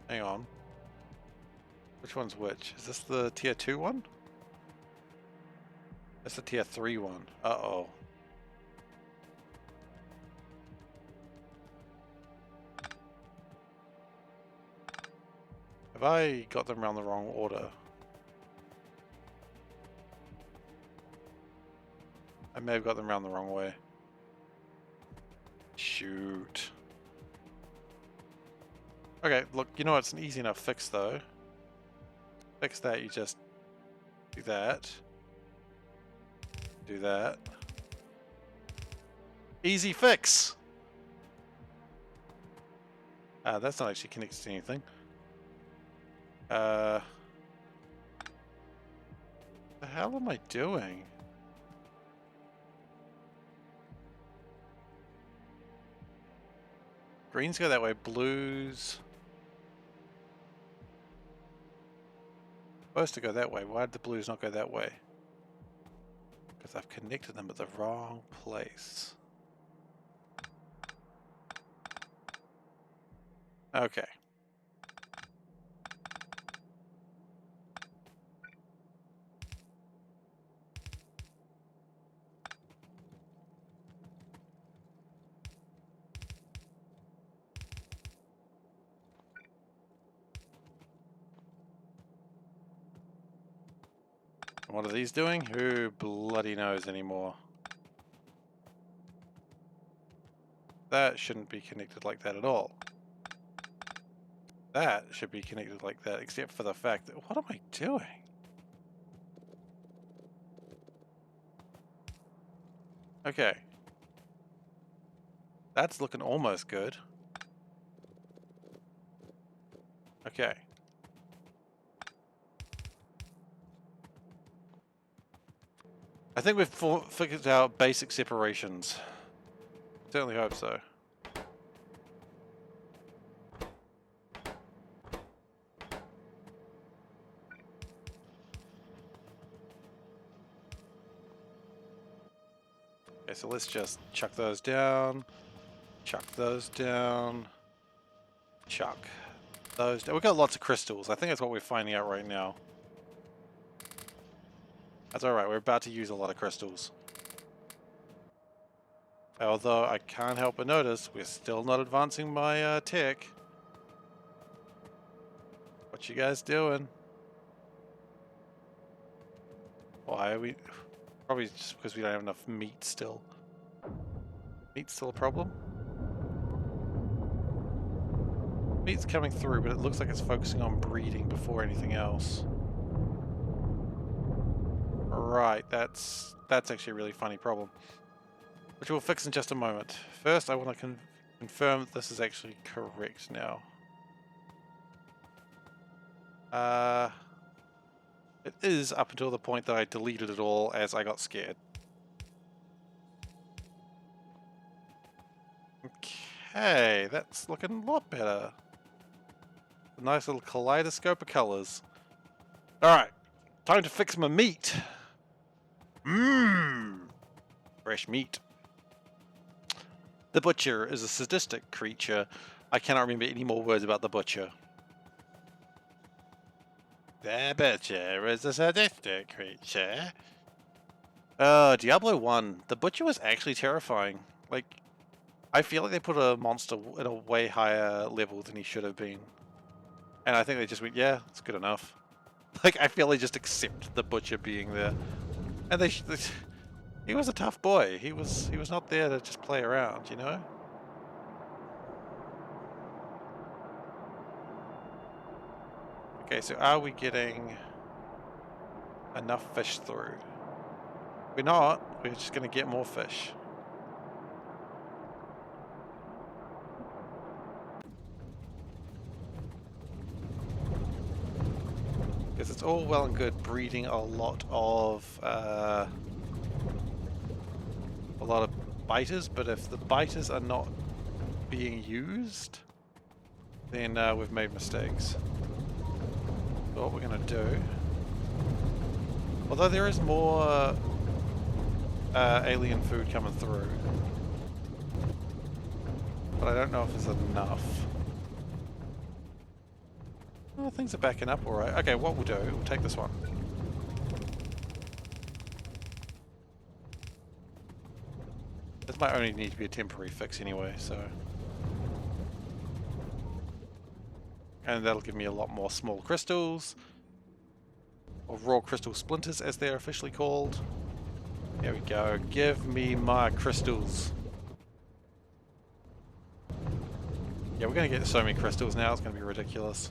Hang on. Which one's which? Is this the tier 2 one? That's the tier 3 one. Uh-oh. Have I got them around the wrong order? I may have got them around the wrong way. Shoot. Okay, look, you know it's an easy enough fix though. Fix that, you just do that. Do that. Easy fix! That's not actually connected to anything. The hell am I doing? Greens go that way, blues supposed to go that way. Why did the blues not go that way? Because I've connected them at the wrong place. Okay. What are these doing? Who bloody knows anymore? That shouldn't be connected like that at all. That should be connected like that, except for the fact that... What am I doing? Okay. That's looking almost good. Okay. I think we've figured out basic separations. Certainly hope so. Okay, so let's just chuck those down. Chuck those down. Chuck those down. We've got lots of crystals. I think that's what we're finding out right now. That's alright, we're about to use a lot of crystals. Although I can't help but notice we're still not advancing my tech. What you guys doing? Why are we... Probably just because we don't have enough meat still. Meat's still a problem? Meat's coming through, but it looks like it's focusing on breeding before anything else. Right, that's actually a really funny problem, which we'll fix in just a moment. First, I want to confirm that this is actually correct now. It is up until the point that I deleted it all as I got scared. Okay, that's looking a lot better. A nice little kaleidoscope of colors. Alright, time to fix my meat. Mmm, fresh meat. The butcher is a sadistic creature. I cannot remember any more words about the butcher. The butcher is a sadistic creature. Diablo 1. The butcher was actually terrifying. Like, I feel like they put a monster at a way higher level than he should have been. And I think they just went, yeah, it's good enough. Like, I feel they just accept the butcher being there. And he was a tough boy. He was not there to just play around, you know? Okay, so are we getting enough fish through? We're not. We're just going to get more fish. Because it's all well and good breeding a lot of biters, but if the biters are not being used, then we've made mistakes. So what we're going to do, although there is more alien food coming through, but I don't know if there's enough. Well, things are backing up alright. Okay, what we'll do, we'll take this one. This might only need to be a temporary fix anyway, so... And that'll give me a lot more small crystals. Or raw crystal splinters, as they're officially called. There we go. Give me my crystals. Yeah, we're going to get so many crystals now, it's going to be ridiculous.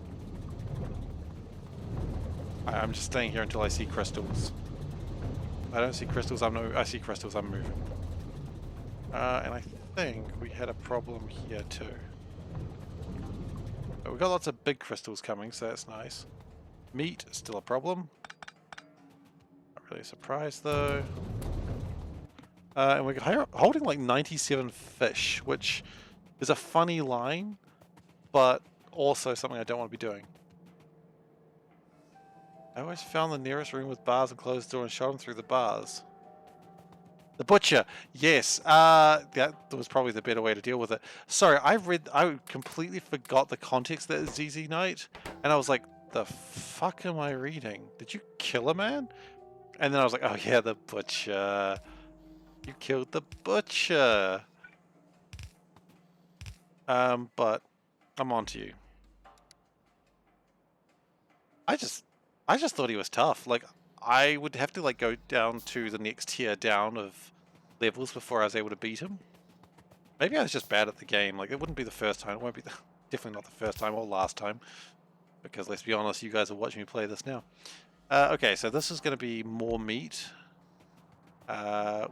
I'm just staying here until I see crystals. I don't see crystals, I see crystals, I'm moving. And I think we had a problem here too. But we've got lots of big crystals coming, so that's nice. Meat, still a problem. Not really surprised though. And we're holding like 97 fish, which is a funny line, but also something I don't want to be doing. I always found the nearest room with bars and closed door and shot him through the bars. The butcher, yes, that was probably the better way to deal with it. Sorry, I completely forgot the context that is ZZ Knight, and I was like, the fuck am I reading? Did you kill a man? And then I was like, oh yeah, the butcher. You killed the butcher. But I'm on to you. I just thought he was tough. Like, I would have to like go down to the next tier down of levels before I was able to beat him. Maybe I was just bad at the game. Like, it wouldn't be the first time. It won't be definitely not the first time or last time. Because let's be honest, you guys are watching me play this now. Okay, so this is going to be more meat.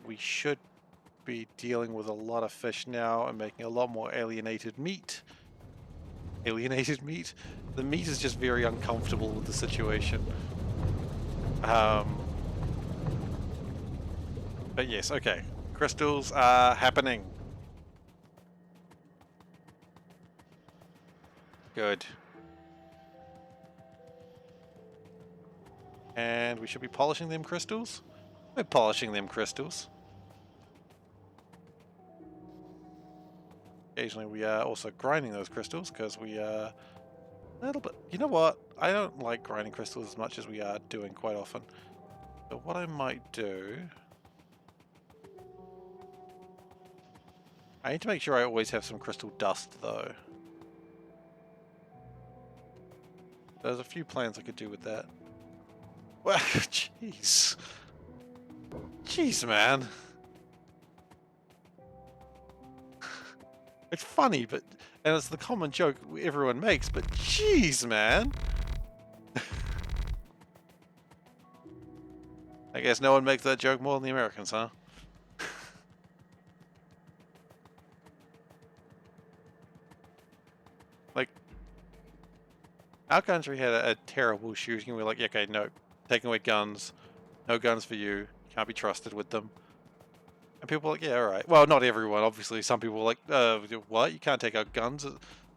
We should be dealing with a lot of fish now and making a lot more alienated meat. Alienated meat? The meat is just very uncomfortable with the situation. But yes, okay. Crystals are happening. Good. And we should be polishing them crystals? We're polishing them crystals. Occasionally we are also grinding those crystals because we are a little bit... You know what? I don't like grinding crystals as much as we are doing quite often. So what I might do... I need to make sure I always have some crystal dust though. There's a few plans I could do with that. Well, jeez. Jeez, man. It's funny, but... And it's the common joke everyone makes, but jeez, man. I guess no one makes that joke more than the Americans, huh? Like, our country had a terrible shooting. We're like, yeah, okay, no, taking away guns. No guns for you. Can't be trusted with them. And people are like, yeah, alright. Well, not everyone, obviously. Some people are like, what? You can't take out guns?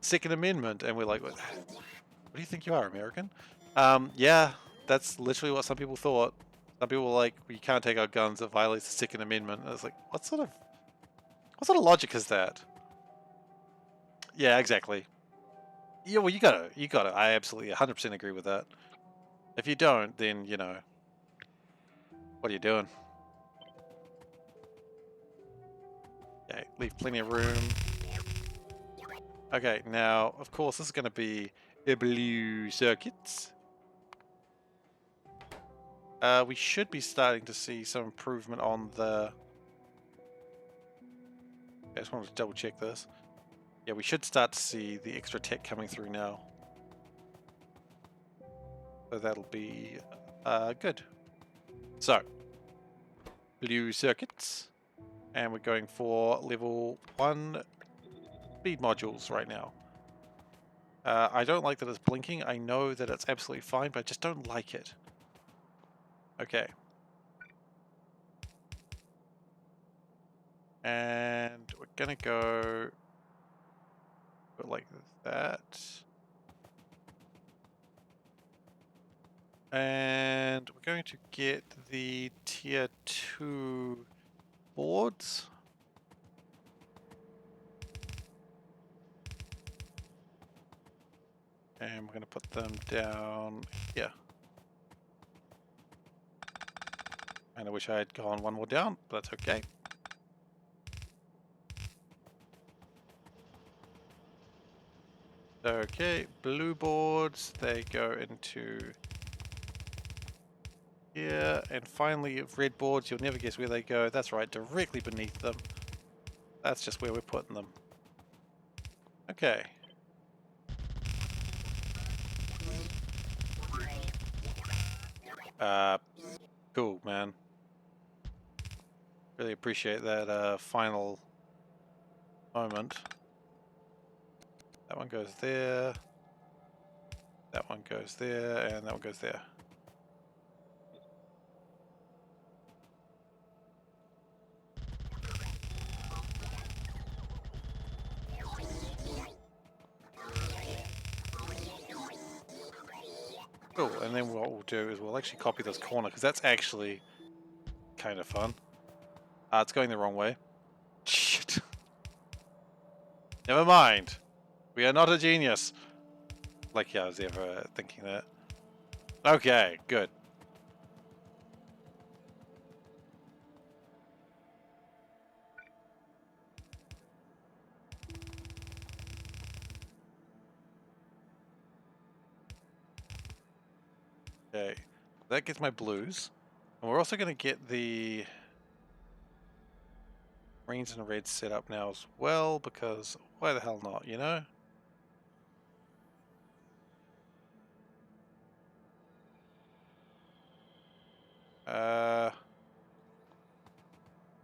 Second Amendment. And we're like, what do you think you are, American? Yeah, that's literally what some people thought. Some people were like, well, you can't take out guns, it violates the Second Amendment. And I was like, what sort of logic is that? Yeah, exactly. Yeah, well, you gotta. I absolutely 100% agree with that. If you don't, then, you know, what are you doing? Okay, leave plenty of room. Okay, now, of course, this is going to be a blue circuits. We should be starting to see some improvement on the... I just wanted to double check this. Yeah, we should start to see the extra tech coming through now. So that'll be good. So, blue circuits. And we're going for level 1 speed modules right now. I don't like that it's blinking. I know that it's absolutely fine, but I just don't like it. Okay. And we're gonna go like that. And we're going to get the tier 2 boards. And we're going to put them down here. And I wish I had gone one more down, but that's okay. Okay, blue boards, they go into here. And finally, red boards, you'll never guess where they go. That's right, directly beneath them. That's just where we're putting them. Okay. Cool, man. Really appreciate that final moment. That one goes there. That one goes there, and that one goes there. Cool, and then what we'll do is we'll actually copy this corner, because that's actually kind of fun. It's going the wrong way. Shit. Never mind. We are not a genius. Like, yeah, I was ever thinking that. Okay, good. Okay, that gets my blues. And we're also going to get the greens and reds set up now as well, because why the hell not, you know?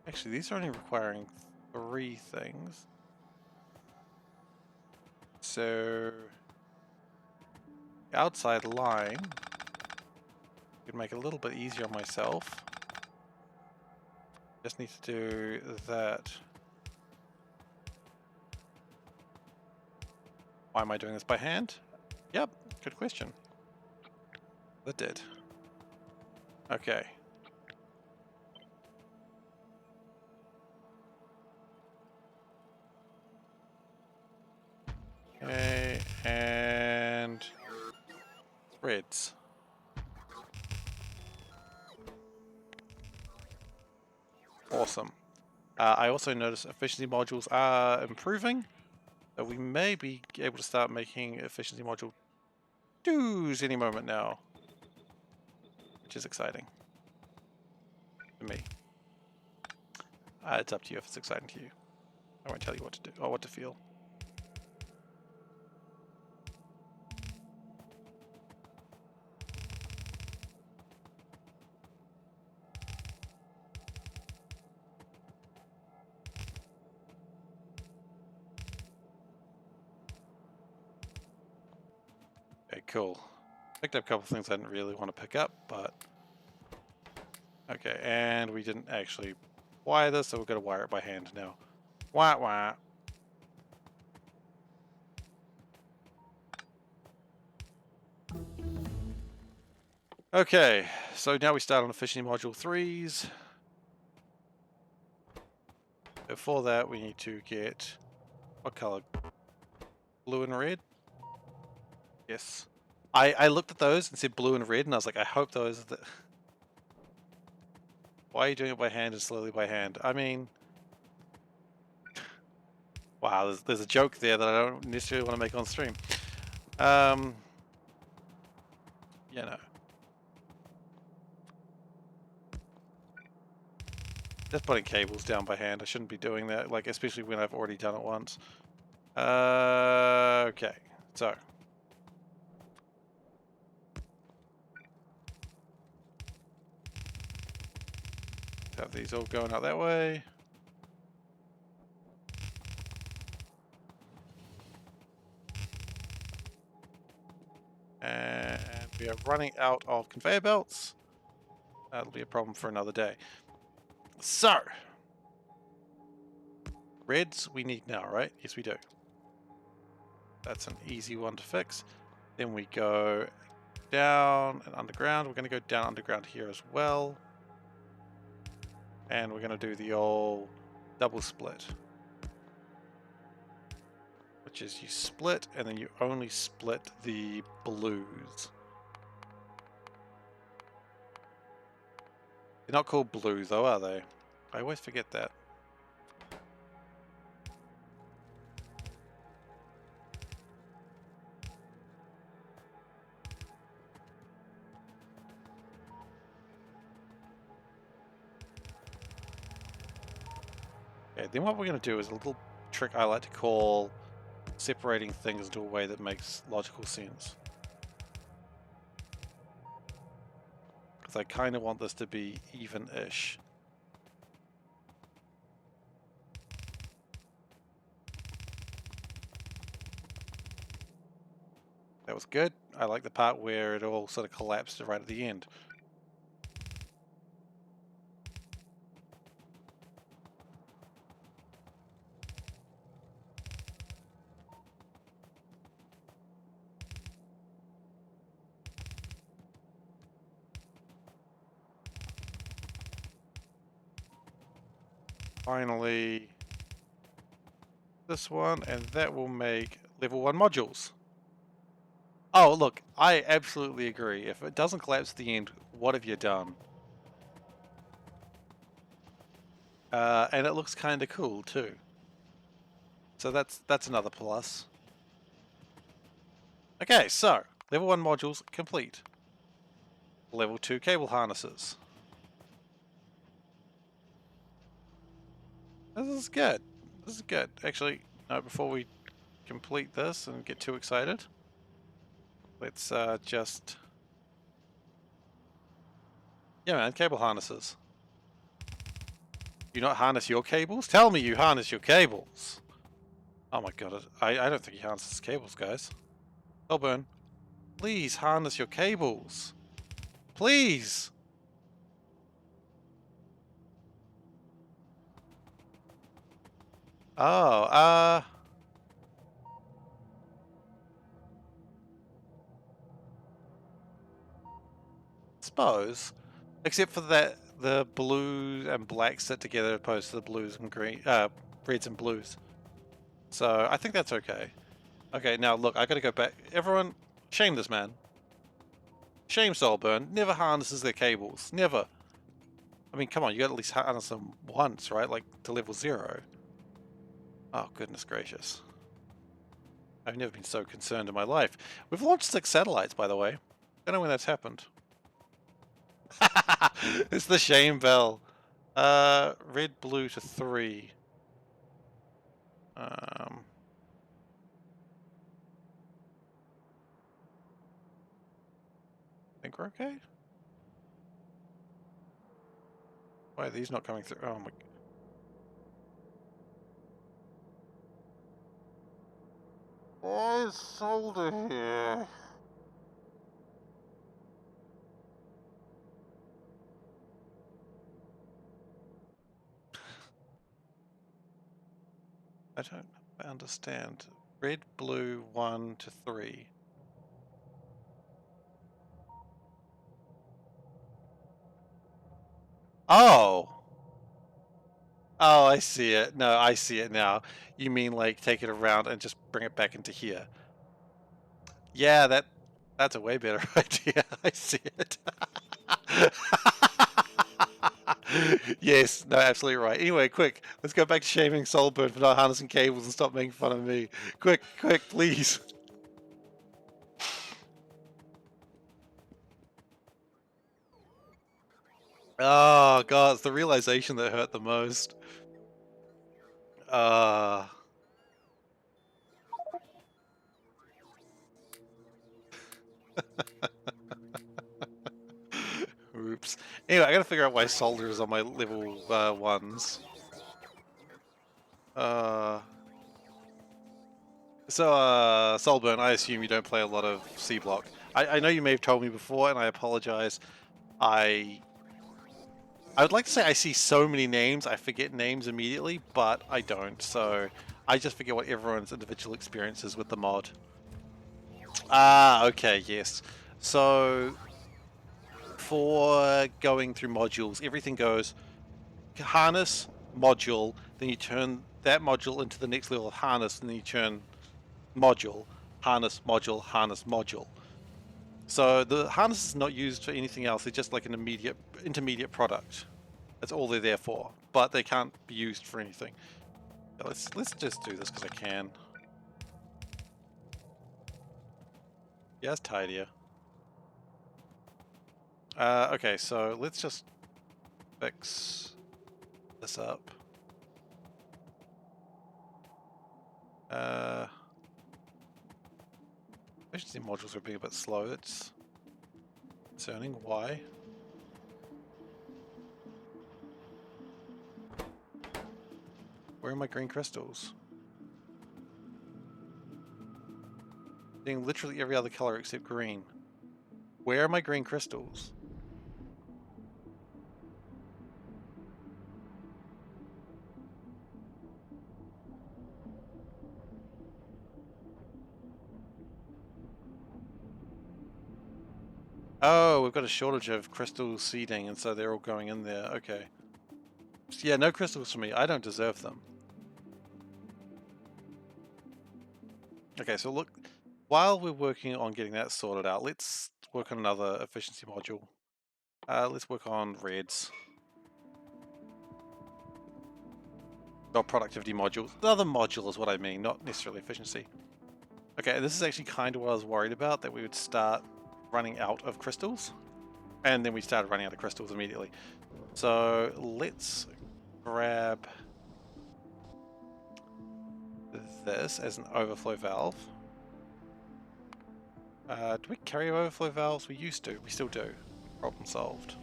Actually, these are only requiring 3 things. So, the outside line could make it a little bit easier on myself. Just need to do that. Why am I doing this by hand? Yep, good question. That did. Okay. Okay, and reds. Awesome. I also noticed efficiency modules are improving. So we may be able to start making efficiency module 2s any moment now. Which is exciting. For me. It's up to you if it's exciting to you. I won't tell you what to do or what to feel. Okay, cool. Picked up a couple of things I didn't really want to pick up, but... Okay, and we didn't actually wire this, so we've got to wire it by hand now. Wah wah. Okay, so now we start on efficiency module 3s. Before that, we need to get... What color? Blue and red? Yes. I looked at those and said blue and red, and I was like, I hope those are the... Why are you doing it by hand and slowly by hand? I mean... Wow, there's a joke there that I don't necessarily want to make on stream. You know. Just putting cables down by hand. I shouldn't be doing that, like, especially when I've already done it once. Okay, so... Have these all going out that way. And we are running out of conveyor belts. That'll be a problem for another day. So, reds we need now, right? Yes, we do. That's an easy one to fix. Then we go down and underground. We're going to go down underground here as well. And we're going to do the old double split. Which is you split and then you only split the blues. They're not called blues though, are they? I always forget that. Okay, then what we're going to do is a little trick I like to call separating things into a way that makes logical sense. Because I kind of want this to be even-ish. That was good. I like the part where it all sort of collapsed right at the end. Finally, this one, and that will make level 1 modules. Oh, look, I absolutely agree. If it doesn't collapse at the end, what have you done? And it looks kind of cool too. So that's another plus. Okay, so level 1 modules complete. Level 2 cable harnesses. This is good. This is good. Actually, no, before we complete this and get too excited, let's just... Yeah, man, cable harnesses. You not harness your cables? Tell me you harness your cables. Oh my god, I don't think he harnesses cables, guys. Elburn, please harness your cables. Please! Oh, suppose. Except for that, the blue and black sit together opposed to the blues and green, reds and blues. So I think that's okay. Okay, now look, I gotta go back. Everyone, shame this man. Shame Soulburn. Never harnesses their cables. Never. I mean, come on, you gotta at least harness them once, right? Like to level 0. Oh, goodness gracious. I've never been so concerned in my life. We've launched 6 satellites, by the way. Don't know when that's happened. It's the shame bell. Red, blue to 3. I think we're okay. Why are these not coming through? Oh my... Why is Solder here? I don't understand. Red, blue, 1 to 3. Oh! Oh, I see it. No, I see it now. You mean like take it around and just bring it back into here. Yeah, that's a way better idea. I see it. Yes, no, absolutely right. Anyway, quick, let's go back to shaming Soulburn for not harnessing cables and stop making fun of me. Quick, quick, please. Oh god, it's the realization that hurt the most. Oops. Anyway, I gotta figure out why Solder is on my level 1s. Solburn, I assume you don't play a lot of SeaBlock. I know you may have told me before, and I apologize. I would like to say I see so many names, I forget names immediately, but I don't, so I just forget what everyone's individual experience is with the mod. Ah, okay, yes. So, for going through modules, everything goes harness, module, then you turn that module into the next level of harness, and then you turn module, harness, module, harness, module. So the harness is not used for anything else, they're just like an intermediate product. That's all they're there for, but they can't be used for anything. Let's just do this because I can. Yeah, it's tidier. Okay, so let's just fix this up. Efficiency modules are being a bit slow. That's concerning. Why? Where are my green crystals? Seeing literally every other color except green. Where are my green crystals? Oh, we've got a shortage of crystal seeding, and so they're all going in there. Okay. So yeah, no crystals for me. I don't deserve them. Okay, so look, while we're working on getting that sorted out, let's work on another efficiency module. Let's work on reds. Or productivity modules. The other module is what I mean, not necessarily efficiency. Okay, this is actually kind of what I was worried about, that we would start running out of crystals. And then we started running out of crystals immediately. So let's grab this as an overflow valve. Do we carry overflow valves? We used to. We still do. Problem solved.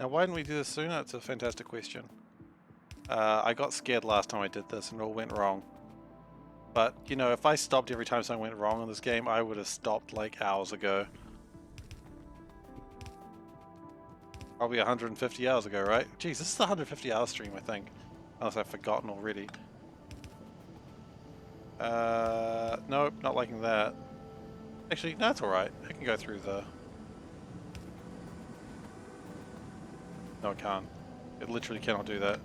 Now, why didn't we do this sooner? It's a fantastic question. I got scared last time I did this and it all went wrong. But, you know, if I stopped every time something went wrong in this game, I would have stopped like hours ago. Probably 150 hours ago, right? Geez, this is the 150 hour stream, I think. Unless I've forgotten already. Nope, not liking that. Actually, no, that's alright. I can go through the... No, I can't. It literally cannot do that.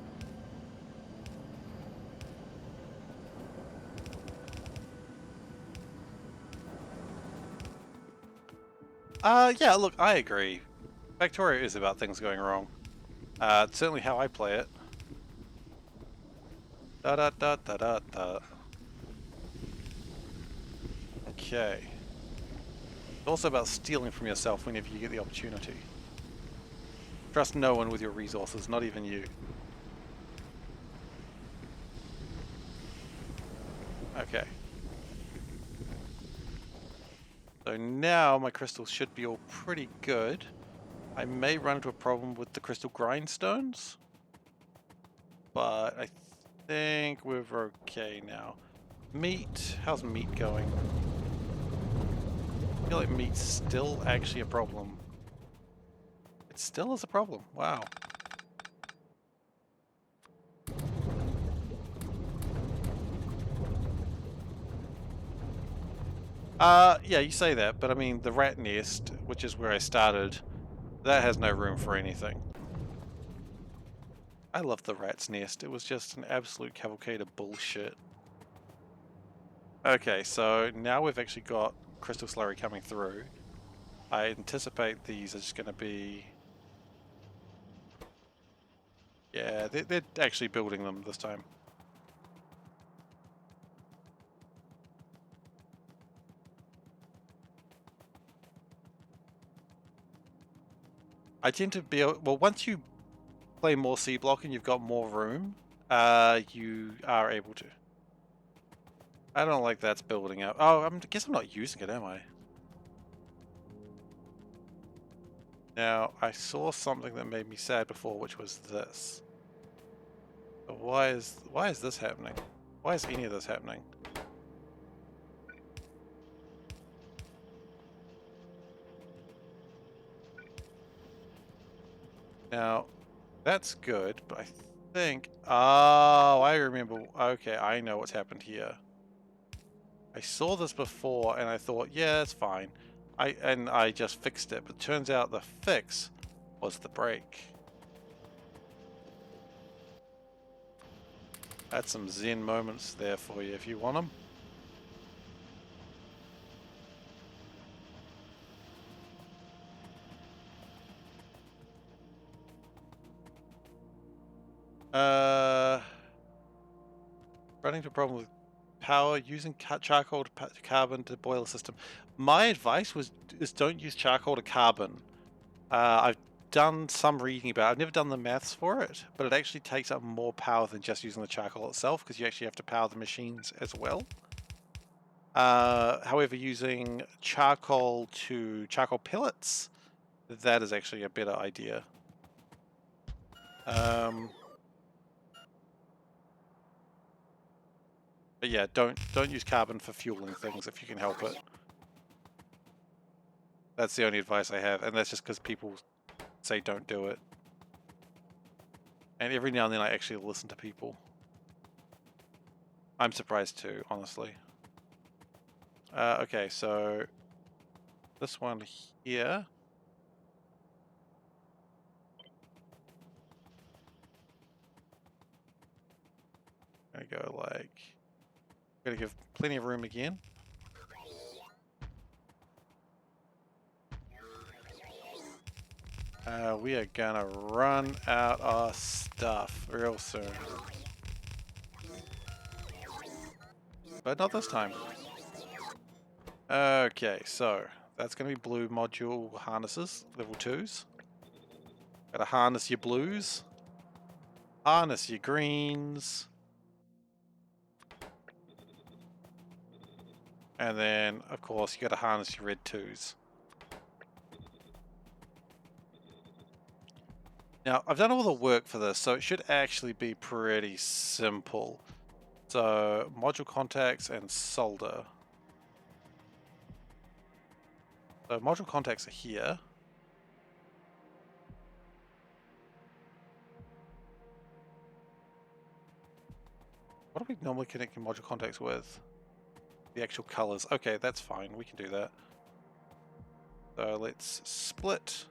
Yeah, look, I agree. Factorio is about things going wrong. It's certainly how I play it. Da da da da da da. Okay. It's also about stealing from yourself whenever you get the opportunity. Trust no one with your resources, not even you. Okay. So now my crystals should be all pretty good. I may run into a problem with the crystal grindstones, but I think we're okay now. Meat, how's meat going? I feel like meat's still actually a problem. It still is a problem, wow. Yeah, you say that, but I mean, the rat nest, which is where I started, that has no room for anything. I love the rat's nest. It was just an absolute cavalcade of bullshit. Okay, so now we've actually got crystal slurry coming through. I anticipate these are just going to be... Yeah, they're actually building them this time. I tend to be... Well, once you play more SeaBlock and you've got more room, you are able to. I don't like that's building up. Oh, I guess I'm not using it, am I? Now, I saw something that made me sad before, which was this. But why is this happening? Why is any of this happening? Now, that's good, but I think... Oh, I remember. Okay, I know what's happened here. I saw this before and I thought, yeah, it's fine. I just fixed it, but turns out the fix was the break. That's some zen moments there for you if you want them. Running into a problem with power, using charcoal to carbon to boil the system. My advice is don't use charcoal to carbon. I've done some reading about it. I've never done the maths for it, but it actually takes up more power than just using the charcoal itself, because you actually have to power the machines as well. However, using charcoal to charcoal pellets, that is actually a better idea. But yeah, don't use carbon for fueling things if you can help it. That's the only advice I have, and that's just because people say don't do it. And every now and then I actually listen to people. I'm surprised too, honestly. Okay, so this one here. Gonna go like, gonna give plenty of room again. We are gonna run out of stuff real soon. But not this time. Okay, so that's gonna be blue module harnesses, level 2s. Gotta harness your blues. Harness your greens. And then, of course, you gotta harness your red 2s. Now, I've done all the work for this, so it should actually be pretty simple. So, module contacts and solder. So, module contacts are here. What are we normally connecting module contacts with? The actual colors. Okay, that's fine. We can do that. So, let's split.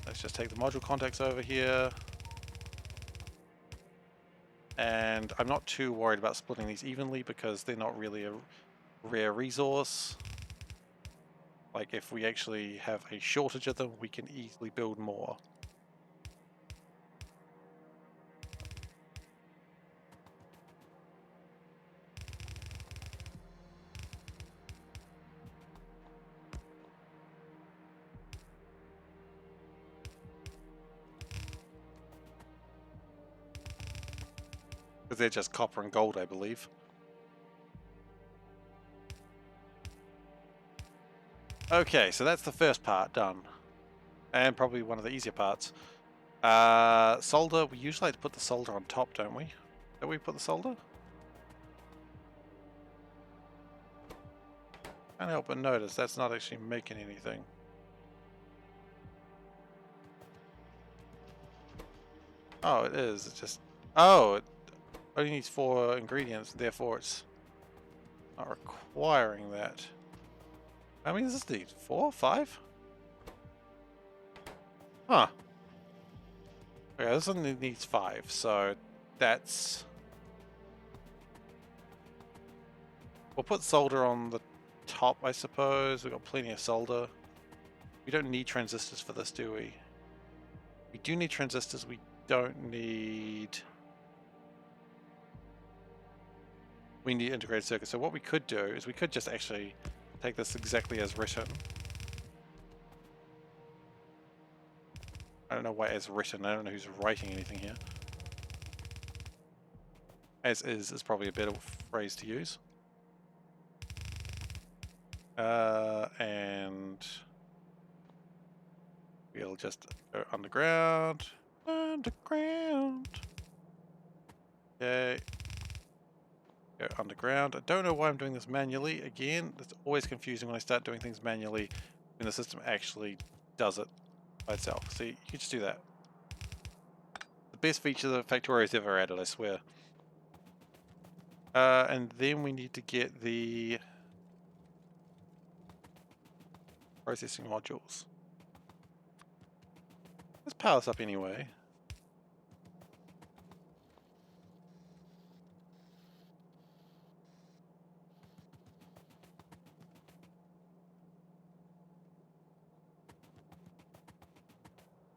Let's just take the module contacts over here. And I'm not too worried about splitting these evenly because they're not really a rare resource. Like if we actually have a shortage of them, we can easily build more. Because they're just copper and gold, I believe. Okay, so that's the first part done. And probably one of the easier parts. Solder, we usually like to put the solder on top, don't we? Don't we put the solder? Can't help but notice that's not actually making anything. Oh, it is. It's just... Oh, it only needs 4 ingredients, therefore it's not requiring that. How many does this need? 4? 5? Huh. Okay, this one needs 5, so that's... We'll put solder on the top, I suppose. We've got plenty of solder. We don't need transistors for this, do we? We do need transistors. We don't need... We need integrated circuits. So what we could do is we could just actually take this exactly as written. I don't know why as written. I don't know who's writing anything here. As is probably a better phrase to use. And we'll just go underground. Underground. Okay. Go underground. I don't know why I'm doing this manually. Again, it's always confusing when I start doing things manually when the system actually does it by itself. See, you can just do that. The best feature that Factorio's ever added, I swear. And then we need to get the processing modules. Let's power this up anyway.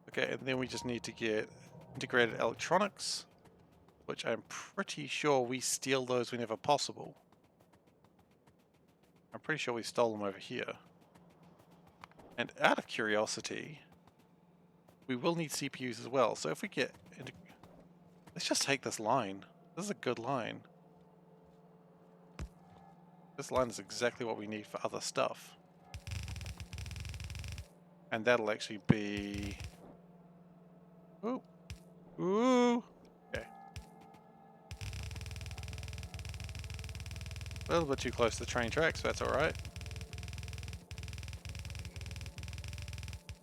Okay, and then we just need to get integrated electronics, which I'm pretty sure we steal those whenever possible. I'm pretty sure we stole them over here. And out of curiosity, we will need CPUs as well. So if we get into... Let's just take this line. This is a good line. This line is exactly what we need for other stuff. And that'll actually be... Ooh. Ooh. Okay. A little bit too close to the train tracks, but that's alright.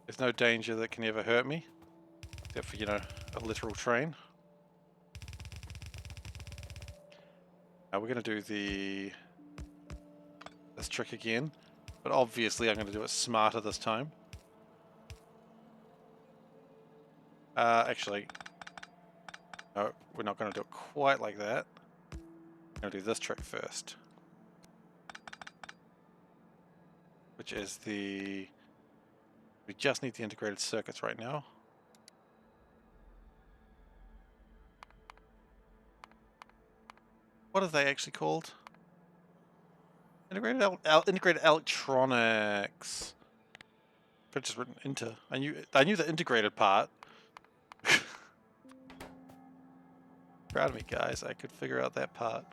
There's no danger that can ever hurt me. Except for, you know, a literal train. Now we're going to do this trick again. But obviously I'm going to do it smarter this time. Actually, no, we're not going to do it quite like that. I'm going to do this trick first. Which is we just need the integrated circuits right now. What are they actually called? Integrated integrated electronics. I've just written inter. I knew the integrated part. Proud of me, guys. I could figure out that part.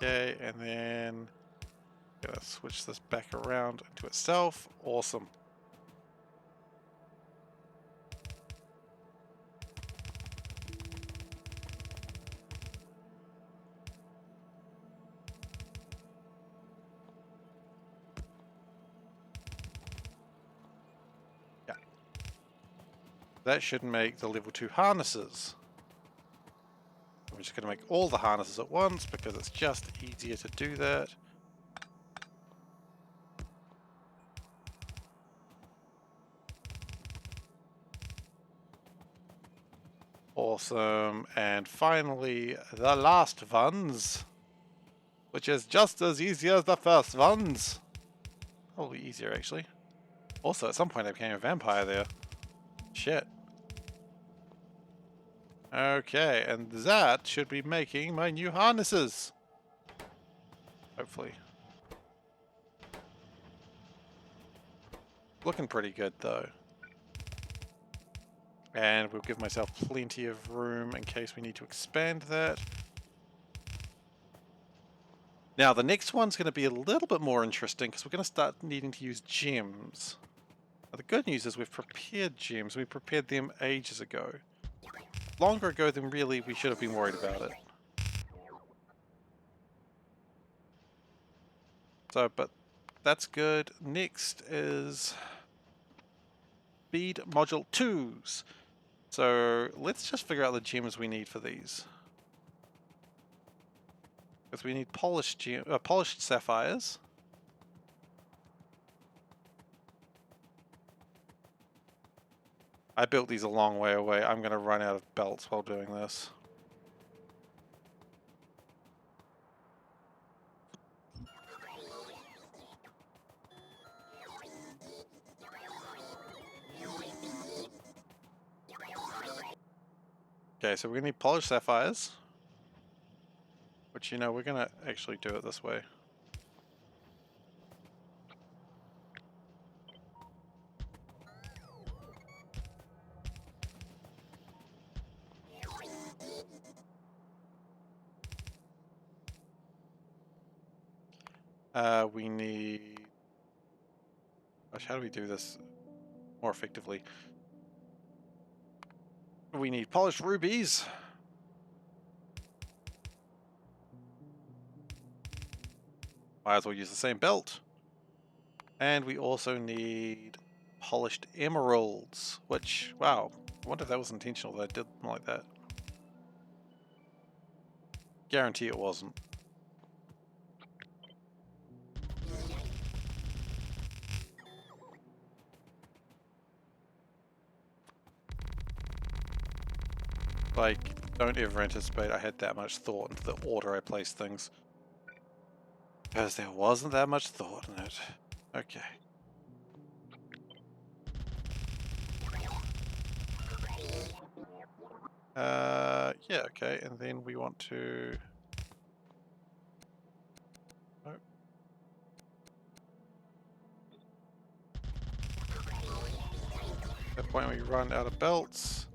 Okay, and then gonna switch this back around into itself. Awesome. Yeah. That should make the level 2 harnesses. I'm just going to make all the harnesses at once because it's just easier to do that. Awesome. And finally, the last ones, which is just as easy as the first ones. Probably easier, actually. Also, at some point I became a vampire there. Shit. Okay, and that should be making my new harnesses. Hopefully. Looking pretty good, though. And we'll give myself plenty of room in case we need to expand that. Now, the next one's going to be a little bit more interesting because we're going to start needing to use gems. Now, the good news is we've prepared gems. We prepared them ages ago. Longer ago than really we should have been worried about it. So, but that's good. Next is Speed Module 2s. So let's just figure out the gems we need for these. Because we need polished sapphires. I built these a long way away. I'm going to run out of belts while doing this. Okay, so we're going to need polished sapphires. Which, you know, we're going to actually do it this way. We need... Gosh, how do we do this more effectively? We need polished rubies. Might as well use the same belt. And we also need polished emeralds, which, wow, I wonder if that was intentional that I did them like that. Guarantee it wasn't. Like, don't ever anticipate I had that much thought into the order I placed things. Because there wasn't that much thought in it. Okay. Yeah, okay, and then we want to... Oh. At that point we run out of belts.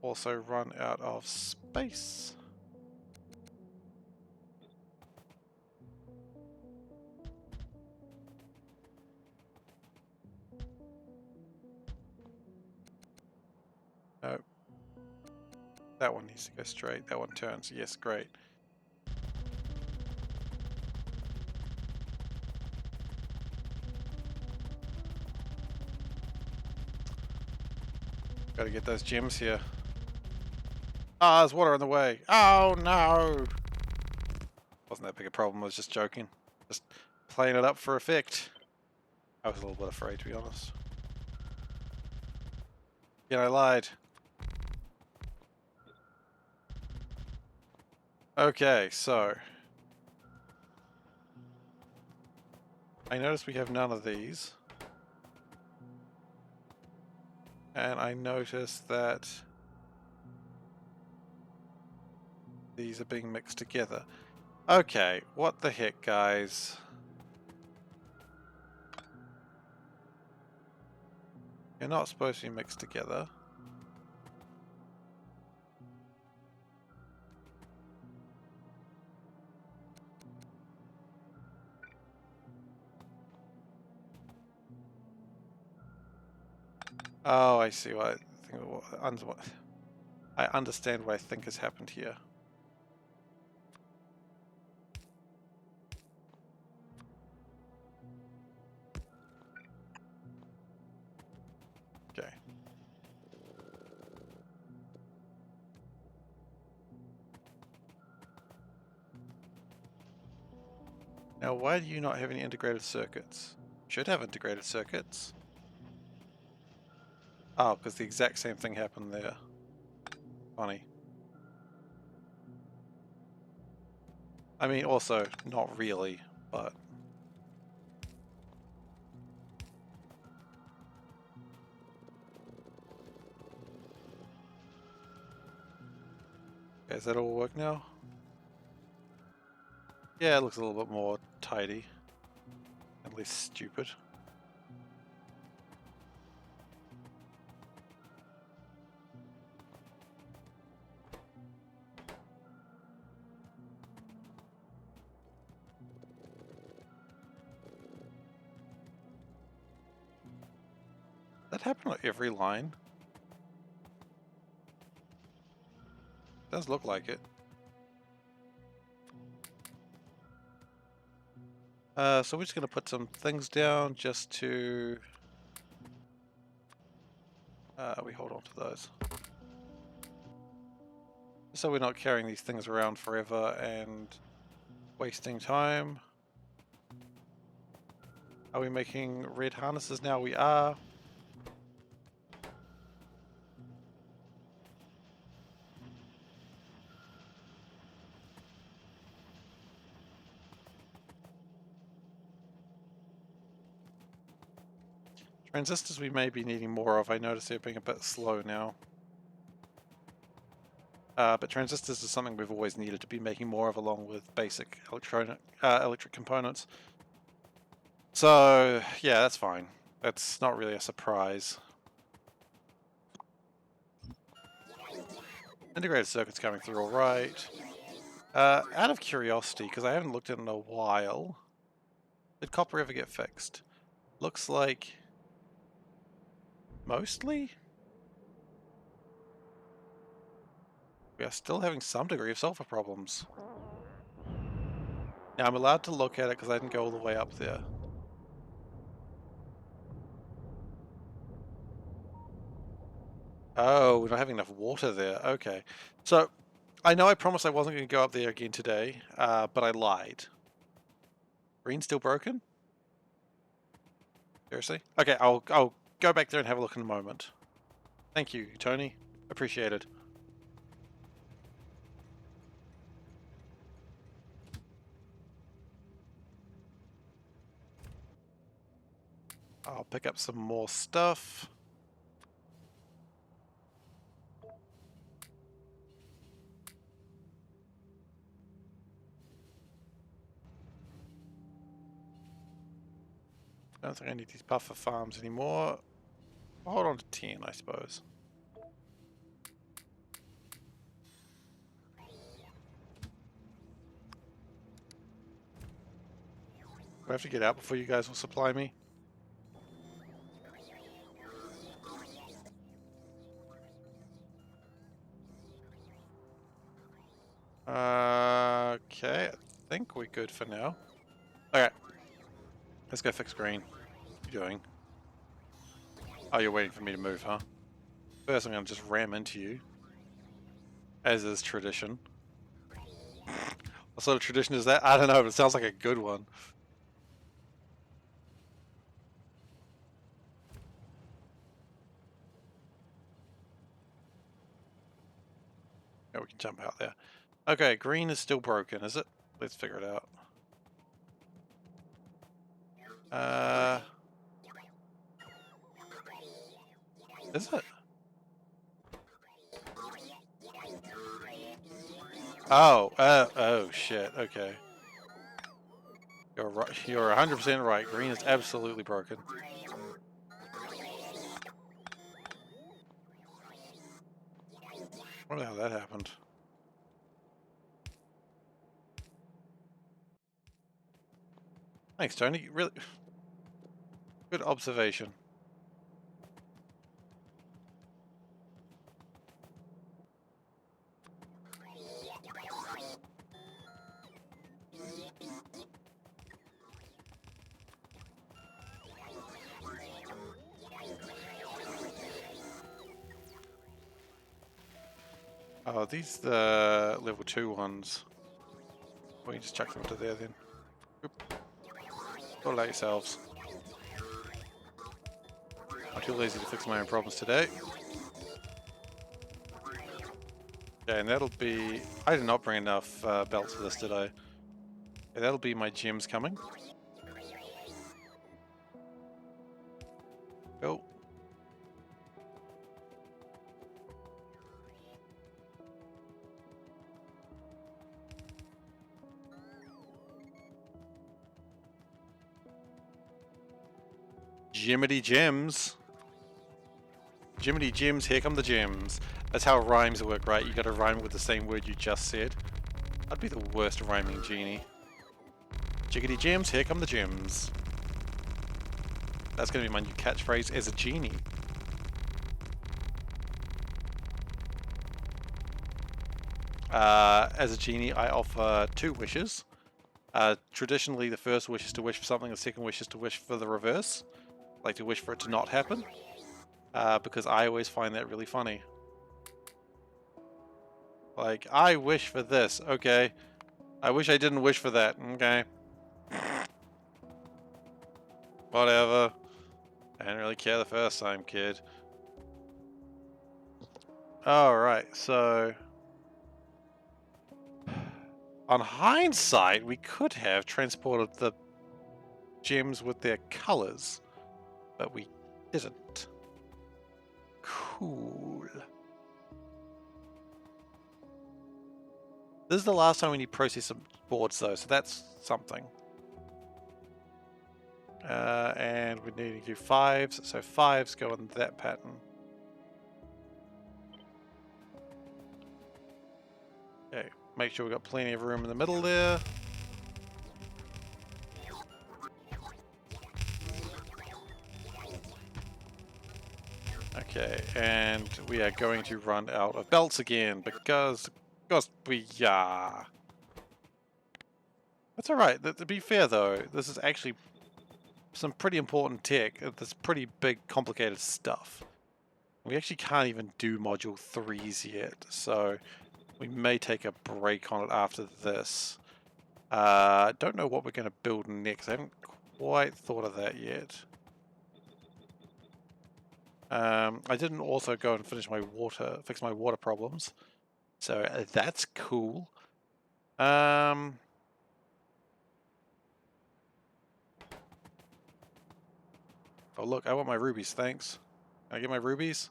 Also run out of space. That one needs to go straight. That one turns. Yes, great. Gotta get those gems here. Ah, there's water in the way. Oh no! Wasn't that big a problem, I was just joking. Just playing it up for effect. I was a little bit afraid, to be honest. Yeah, I lied. Okay, so I noticed we have none of these. And I noticed that these are being mixed together. Okay, what the heck, guys? You're not supposed to be mixed together. Oh, I see what I understand what I think has happened here. Okay. Now, why do you not have any integrated circuits? Should have integrated circuits. Oh, because the exact same thing happened there. Funny. I mean, also, not really, but... Okay, does that all work now? Yeah, it looks a little bit more tidy. At least stupid. That happen on every line? Does look like it. So we're just going to put some things down just to... we hold on to those. So we're not carrying these things around forever and wasting time. Are we making red harnesses now? We are. Transistors we may be needing more of. I notice they're being a bit slow now. But transistors is something we've always needed to be making more of, along with basic electric components. So, yeah, that's fine. That's not really a surprise. Integrated circuits coming through all right. Out of curiosity, because I haven't looked at it in a while, did copper ever get fixed? Looks like... mostly? We are still having some degree of sulfur problems. Now, I'm allowed to look at it because I didn't go all the way up there. Oh, we're not having enough water there. Okay. So, I know I promised I wasn't going to go up there again today, but I lied. Green's still broken? Seriously? Okay, I'll go back there and have a look in a moment. Thank you, Tony. Appreciated. I'll pick up some more stuff. I don't think I need these buffer farms anymore. I'll hold on to 10, I suppose. Do I have to get out before you guys will supply me? Okay, I think we're good for now. Okay, let's go fix green. What are you doing? Oh, you're waiting for me to move, huh? First, I'm gonna just ram into you, as is tradition. What sort of tradition is that? I don't know, but it sounds like a good one. Yeah, we can jump out there. Okay, green is still broken, is it? Let's figure it out. Is it? Oh shit, okay. You're right, you're 100% right. Green is absolutely broken. What the hell that happened? Thanks, Tony. Really good observation. Oh, these the level 2 ones. We can just chuck them to there then. Oop. Sort out yourselves. I'm too lazy to fix my own problems today. Okay, and that'll be... I did not bring enough belts for this, did I? Okay, that'll be my gems coming. Go. Jiminy gems. Jiminy gems, here come the gems. That's how rhymes work, right? You gotta rhyme with the same word you just said. I'd be the worst rhyming genie. Jiggity gems, here come the gems. That's gonna be my new catchphrase as a genie. As a genie, I offer 2 wishes. Traditionally, the first wish is to wish for something, the second wish is to wish for the reverse. Like to wish for it to not happen. Because I always find that really funny. Like, I wish for this, okay. I wish I didn't wish for that, okay. Whatever. I didn't really care the first time, kid. Alright, so... On hindsight, we could have transported the gems with their colors, but we didn't. Cool. This is the last time we need process some boards though, so that's something. And we need to do 5s, so 5s go in that pattern. Okay, make sure we've got plenty of room in the middle there. Okay, and we are going to run out of belts again because we That's alright. To be fair though, this is actually some pretty important tech. This pretty big, complicated stuff. We actually can't even do Module 3s yet, so we may take a break on it after this. Don't know what we're going to build next. I haven't quite thought of that yet. I didn't also go and fix my water problems, so that's cool. Oh look, I want my rubies, thanks. Can I get my rubies?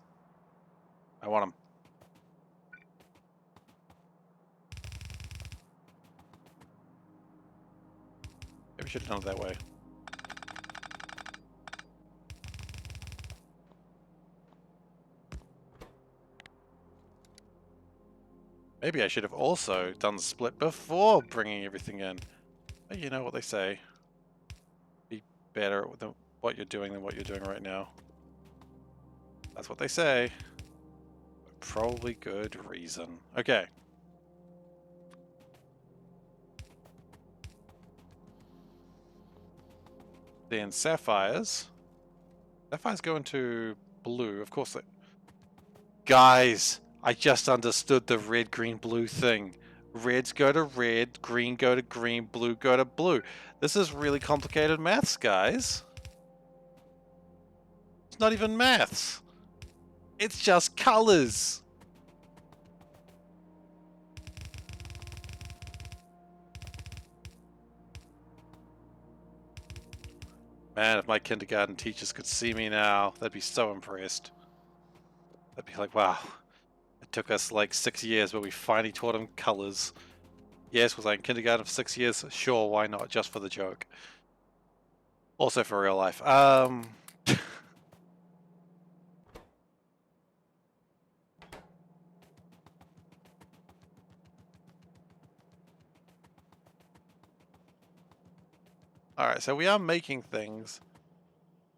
I want them. Maybe we should have done it that way. Maybe I should have also done the split before bringing everything in. But you know what they say. Be better than what you're doing than what you're doing right now. That's what they say. Probably good reason. Okay. Then sapphires. Sapphires go into blue, of course. Guys, I just understood the red, green, blue thing. Reds go to red, green go to green, blue go to blue. This is really complicated maths, guys. It's not even maths. It's just colors. Man, if my kindergarten teachers could see me now, they'd be so impressed. They'd be like, wow, it took us like 6 years, but we finally taught them colors. Yes, was I in kindergarten for 6 years? Sure, why not? Just for the joke. Also for real life. Alright, so we are making things,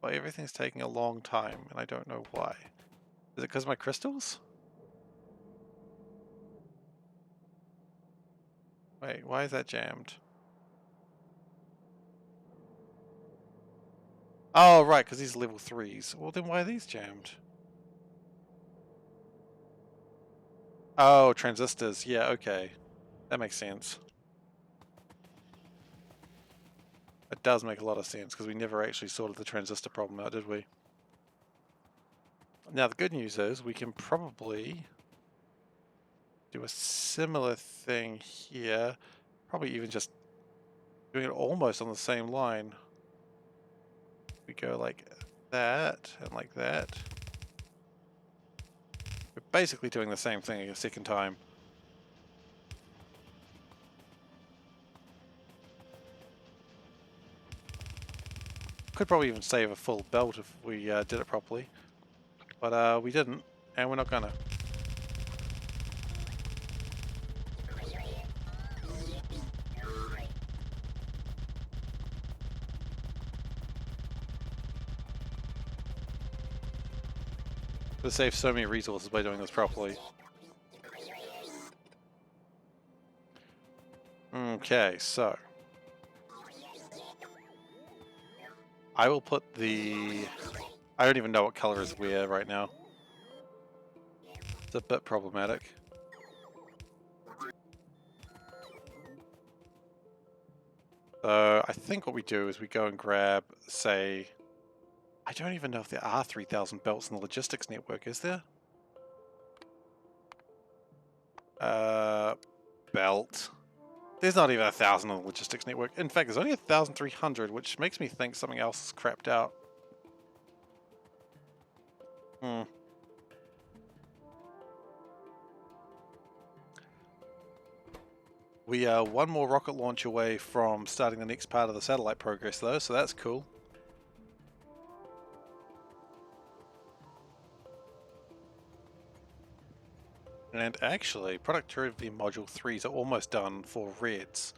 but everything's taking a long time, and I don't know why. Is it because of my crystals? Wait, why is that jammed? Oh, right, because these are level 3s. Well, then why are these jammed? Oh, transistors. Yeah, okay. That makes sense. It does make a lot of sense, because we never actually sorted the transistor problem out, did we? Now, the good news is we can probably do a similar thing here. Probably even just doing it almost on the same line. We go like that and like that. We're basically doing the same thing a second time. Could probably even save a full belt if we did it properly. But we didn't, and we're not gonna. We'll save so many resources by doing this properly. Okay, so I will put the... I don't even know what color is where right now. It's a bit problematic. So I think what we do is we go and grab, say... I don't even know if there are 3,000 belts in the logistics network, is there? Belt. There's not even 1,000 on the logistics network. In fact, there's only 1,300, which makes me think something else is crapped out. We are one more rocket launch away from starting the next part of the satellite progress, though, so that's cool. And actually, productivity module 3s are almost done for reds.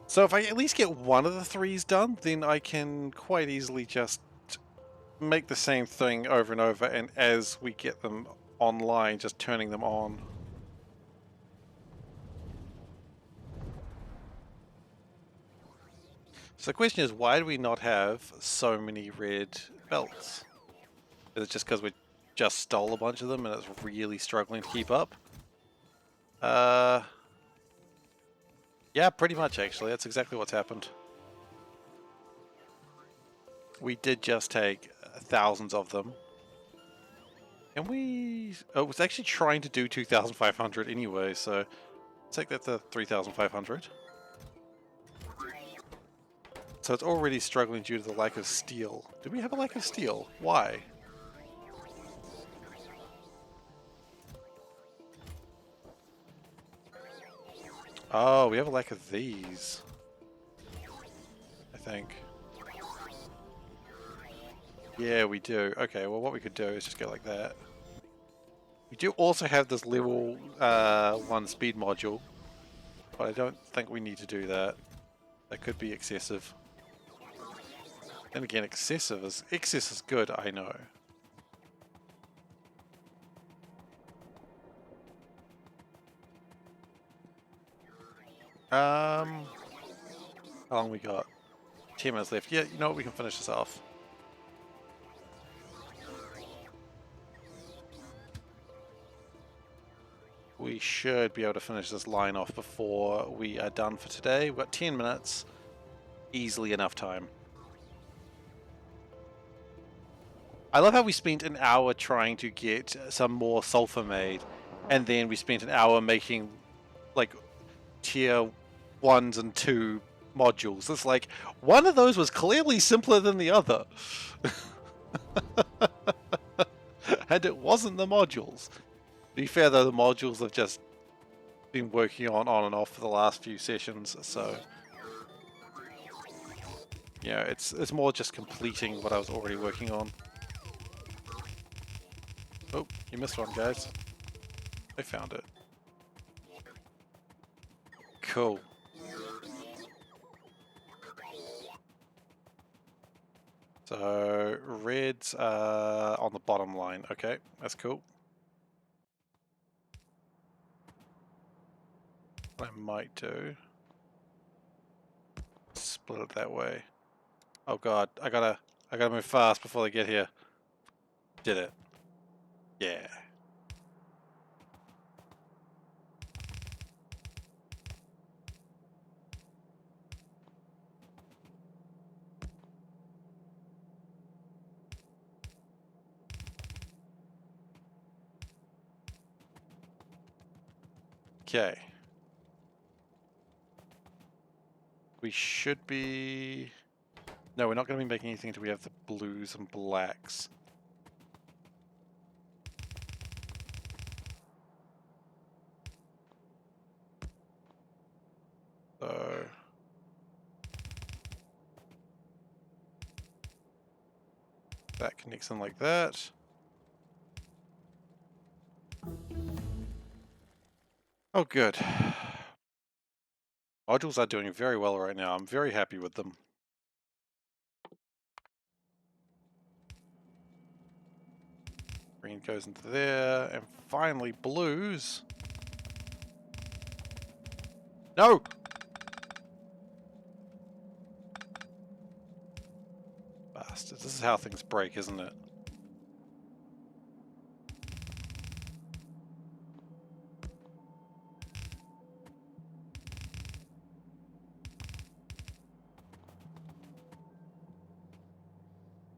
So if I at least get one of the 3s done, then I can quite easily just make the same thing over and over, and as we get them online, just turning them on. So the question is, why do we not have so many red belts? Is it just because we just stole a bunch of them and it's really struggling to keep up? Yeah, pretty much actually. That's exactly what's happened. We did just take thousands of them. And we... I was actually trying to do 2,500 anyway, so take that to 3,500. So it's already struggling due to the lack of steel. Do we have a lack of steel? Why? Oh, we have a lack of these. I think. Yeah, we do. Okay, well what we could do is just go like that. We do also have this level 1 speed module, but I don't think we need to do that. That could be excessive. And again, excess is good, I know. How long we got? 10 minutes left. Yeah, you know what? We can finish this off. We should be able to finish this line off before we are done for today. We've got 10 minutes. Easily enough time. I love how we spent an hour trying to get some more sulfur made, and then we spent an hour making like tier 1s and 2 modules. It's like one of those was clearly simpler than the other. And it wasn't the modules. To be fair though, the modules have just been working on and off for the last few sessions, so yeah, it's more just completing what I was already working on. Oh, you missed one, guys. I found it. Cool. So reds are on the bottom line. Okay, that's cool. What I might do, split it that way. Oh god, I gotta move fast before they get here. Did it. Yeah. Okay. We should be... No, we're not going to be making anything until we have the blues and blacks. So... that connects in like that. Oh, good. Modules are doing very well right now. I'm very happy with them. Green goes into there, and finally blues. No! Bastards. This is how things break, isn't it?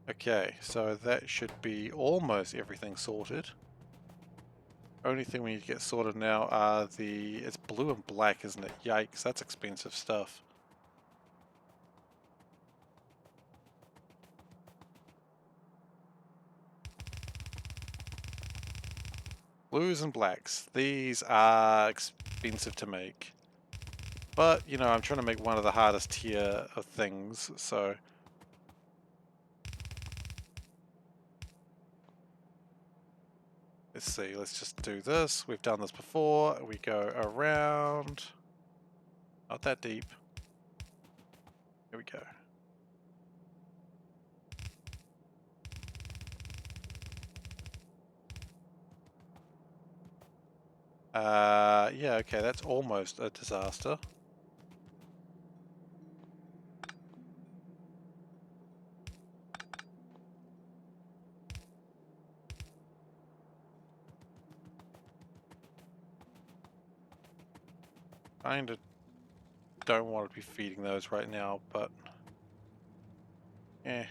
Okay, so that should be almost everything sorted. Only thing we need to get sorted now are the... It's blue and black, isn't it? Yikes, that's expensive stuff. Blues and blacks. These are expensive to make. But, you know, I'm trying to make one of the hardest tier of things, so... Let's see, let's just do this. We've done this before. We go around. Not that deep. Here we go. Yeah, okay, that's almost a disaster. Kinda don't want to be feeding those right now, but... eh.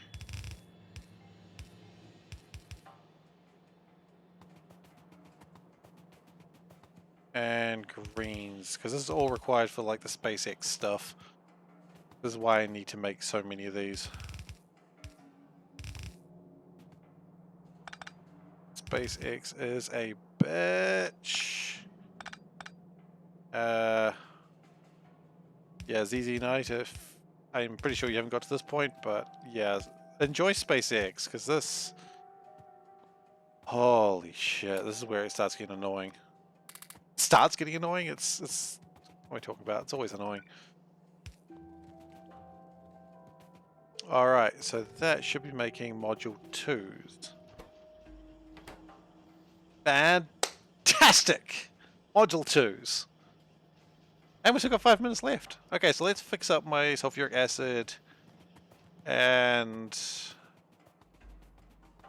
And greens, because this is all required for like the SpaceX stuff. This is why I need to make so many of these. SpaceX is a bitch. Yeah, ZZ Knight, if I'm pretty sure you haven't got to this point, but yeah, enjoy SpaceX, because this... Holy shit, this is where it starts getting annoying. Starts getting annoying? It's what am I talking about? It's always annoying. Alright, so that should be making Module 2s. Fantastic! Module 2s. And we still got 5 minutes left. Okay, so let's fix up my sulfuric acid And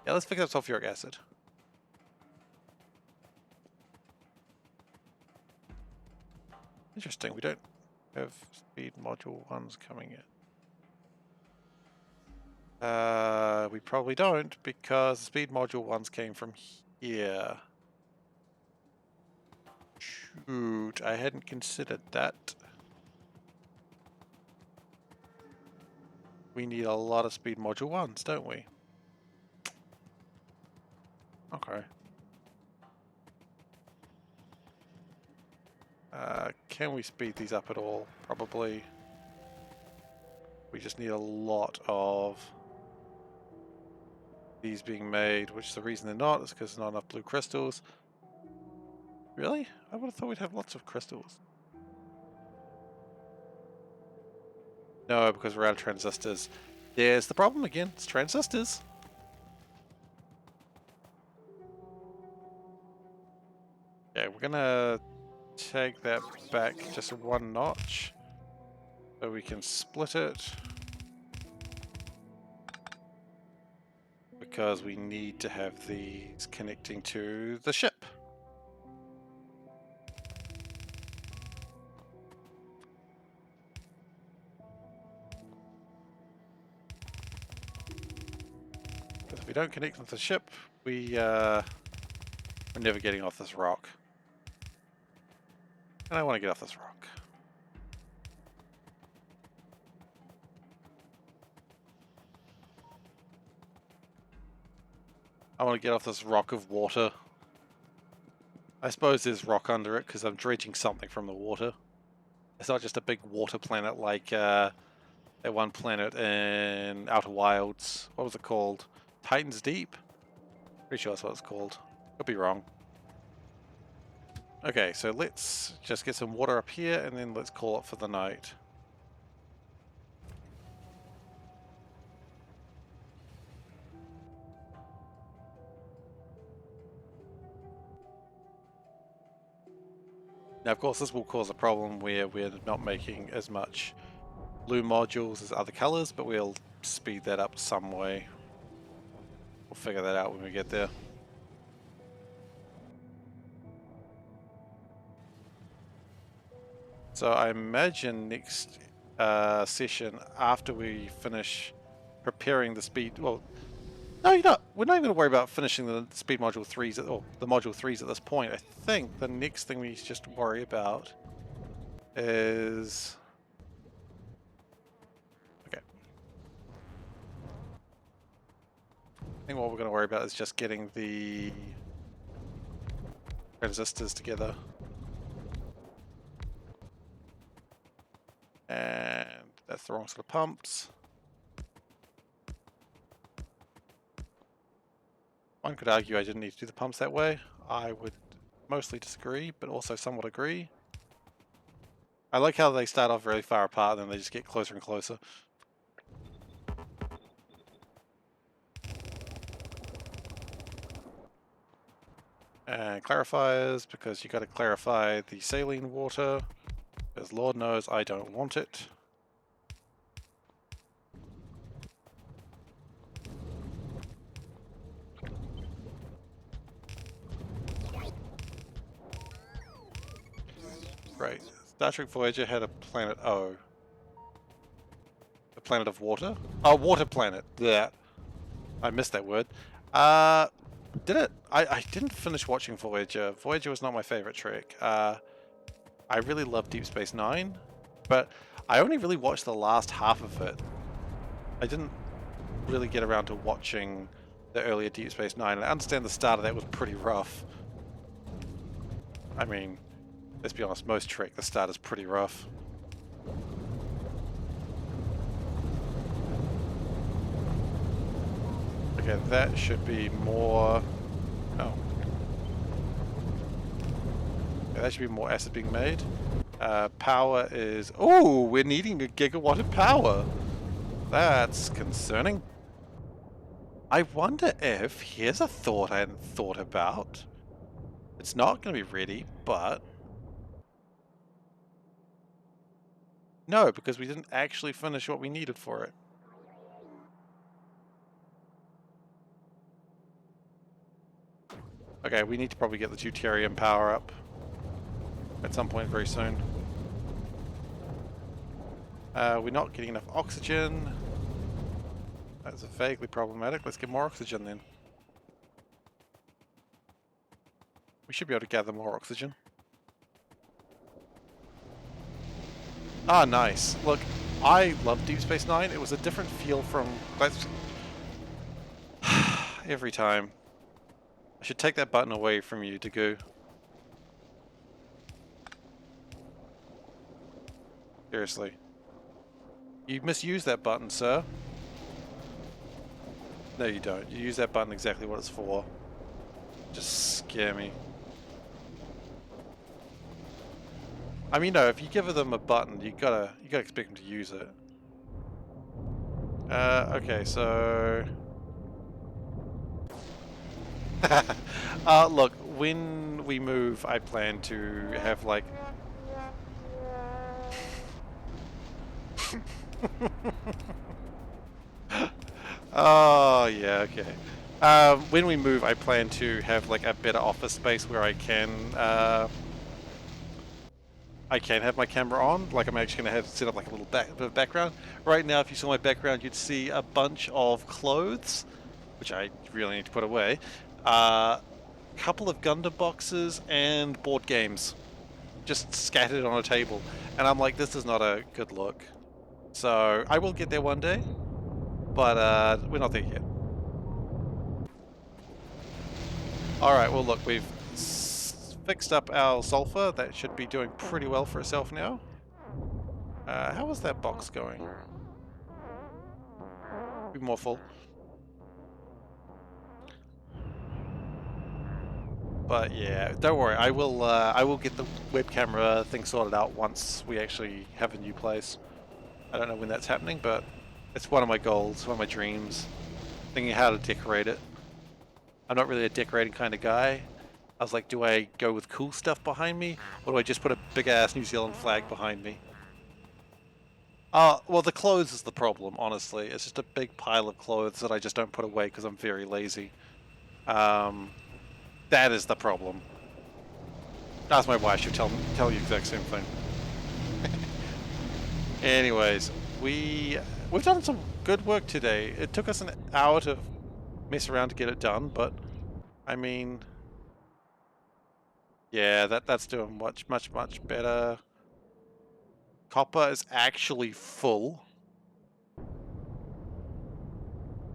yeah, let's fix up sulfuric acid. Interesting, we don't have speed module 1s coming in. We probably don't, because the speed module 1s came from here. Shoot, I hadn't considered that. We need a lot of speed module 1s, don't we? Okay. Can we speed these up at all? Probably. We just need a lot of these being made, which the reason they're not is because there's not enough blue crystals. Really? I would have thought we'd have lots of crystals. No, because we're out of transistors. There's the problem again. It's transistors. Okay, we're gonna take that back just one notch so we can split it, because we need to have these connecting to the ship. Because if we don't connect with the ship, we're never getting off this rock. And I want to get off this rock. I want to get off this rock of water. I suppose there's rock under it because I'm dredging something from the water. It's not just a big water planet like that one planet in Outer Wilds. What was it called? Titan's Deep? Pretty sure that's what it's called. Could be wrong. Okay, so let's just get some water up here and then let's call it for the night. Now, of course, this will cause a problem where we're not making as much blue modules as other colors, but we'll speed that up some way. We'll figure that out when we get there. So I imagine next session, after we finish preparing the speed, well, no, you're not. We're not even going to worry about finishing the speed module 3s, or the module 3s at this point. I think the next thing we need to just worry about is... Okay. I think what we're going to worry about is just getting the transistors together. And that's the wrong sort of pumps. One could argue I didn't need to do the pumps that way. I would mostly disagree, but also somewhat agree. I like how they start off really far apart and then they just get closer and closer. And clarifiers, because you got to clarify the saline water, because Lord knows I don't want it. Right. Star Trek Voyager had a planet O. A planet of water? Oh, water planet. Yeah. I missed that word. Did it? I didn't finish watching Voyager. Voyager was not my favorite Trek. I really love Deep Space Nine, but I only really watched the last half of it. I didn't really get around to watching the earlier Deep Space Nine. I understand the start of that was pretty rough. I mean, let's be honest, most Trek, the start is pretty rough. Okay, that should be more... Oh. Yeah, that should be more acid being made. Power is... Oh, we're needing a gigawatt of power. That's concerning. I wonder if... Here's a thought I hadn't thought about. It's not going to be ready, but... No, because we didn't actually finish what we needed for it. Okay, we need to probably get the deuterium power up at some point very soon. We're not getting enough oxygen. That's vaguely problematic. Let's get more oxygen then. We should be able to gather more oxygen. Ah, nice. Look, I love Deep Space Nine. It was a different feel from... every time. I should take that button away from you to go. Seriously. You misuse that button, sir. No, you don't. You use that button exactly what it's for. Just scare me. I mean, no, if you give them a button, you gotta expect them to use it. Okay, so... look, when we move, I plan to have, like... Oh, yeah, okay. When we move, I plan to have, like, a better office space where I can have my camera on. Like, I'm actually going to have set up like a little bit of background. Right now, if you saw my background, you'd see a bunch of clothes, which I really need to put away. Couple of Gundam boxes and board games, just scattered on a table. And I'm like, this is not a good look. So I will get there one day, but we're not there yet. All right. Well, look, we've fixed up our sulfur. That should be doing pretty well for itself now. How is that box going? Be more full. But yeah, don't worry. I will get the web camera thing sorted out once we actually have a new place. I don't know when that's happening, but it's one of my goals, one of my dreams. Thinking how to decorate it. I'm not really a decorating kind of guy. I was like, do I go with cool stuff behind me, or do I just put a big ass New Zealand flag behind me? Well, the clothes is the problem, honestly. It's just a big pile of clothes that I just don't put away because I'm very lazy. That is the problem. Ask my wife, she'll tell you the exact same thing. Anyways, we've done some good work today. It took us an hour to mess around to get it done, but I mean, yeah, that's doing much better. Copper is actually full.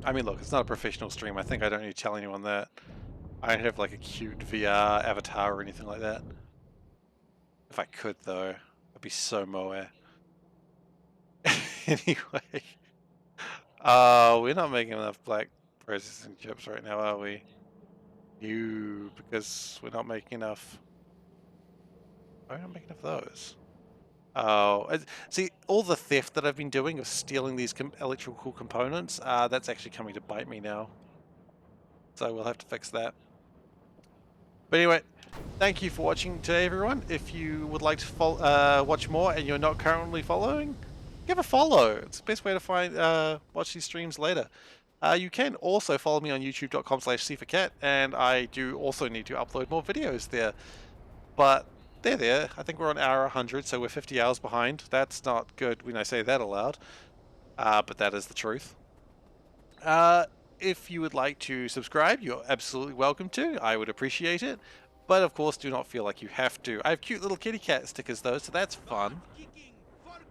I mean, look, it's not a professional stream. I think I don't need to tell anyone that. I don't have like a cute VR avatar or anything like that. If I could, though, I'd be so moe. Anyway, we're not making enough black processing chips right now, are we? No, because we're not making enough. Why are we not making enough of those? Oh, see, all the theft that I've been doing of stealing these electrical components, that's actually coming to bite me now. So we'll have to fix that. But anyway, thank you for watching today, everyone. If you would like to watch more and you're not currently following, give a follow. It's the best way to watch these streams later. You can also follow me on youtube.com/SeiferKatt, and I do also need to upload more videos there. But they're there. I think we're on hour 100, so we're 50 hours behind. That's not good when I say that aloud, but that is the truth. If you would like to subscribe, you're absolutely welcome to. I would appreciate it. But of course, do not feel like you have to. I have cute little kitty cat stickers though, so that's fun.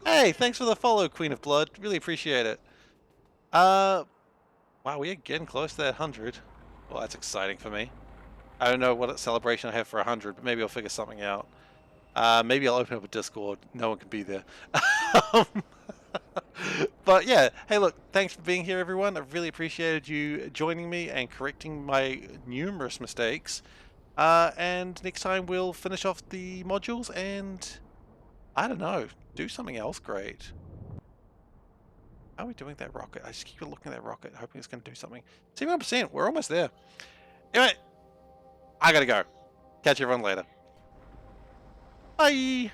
Hey, thanks for the follow, Queen of Blood. Really appreciate it. Wow, we're getting close to that 100. Well, that's exciting for me. I don't know what celebration I have for 100, but maybe I'll figure something out. Maybe I'll open up a Discord. No one can be there. But yeah, hey look, thanks for being here everyone. I really appreciated you joining me and correcting my numerous mistakes. And next time we'll finish off the modules and, I don't know, do something else great. How are we doing that rocket? I just keep looking at that rocket, hoping it's going to do something. 71%, we're almost there. Anyway, I gotta go. Catch everyone later. Bye!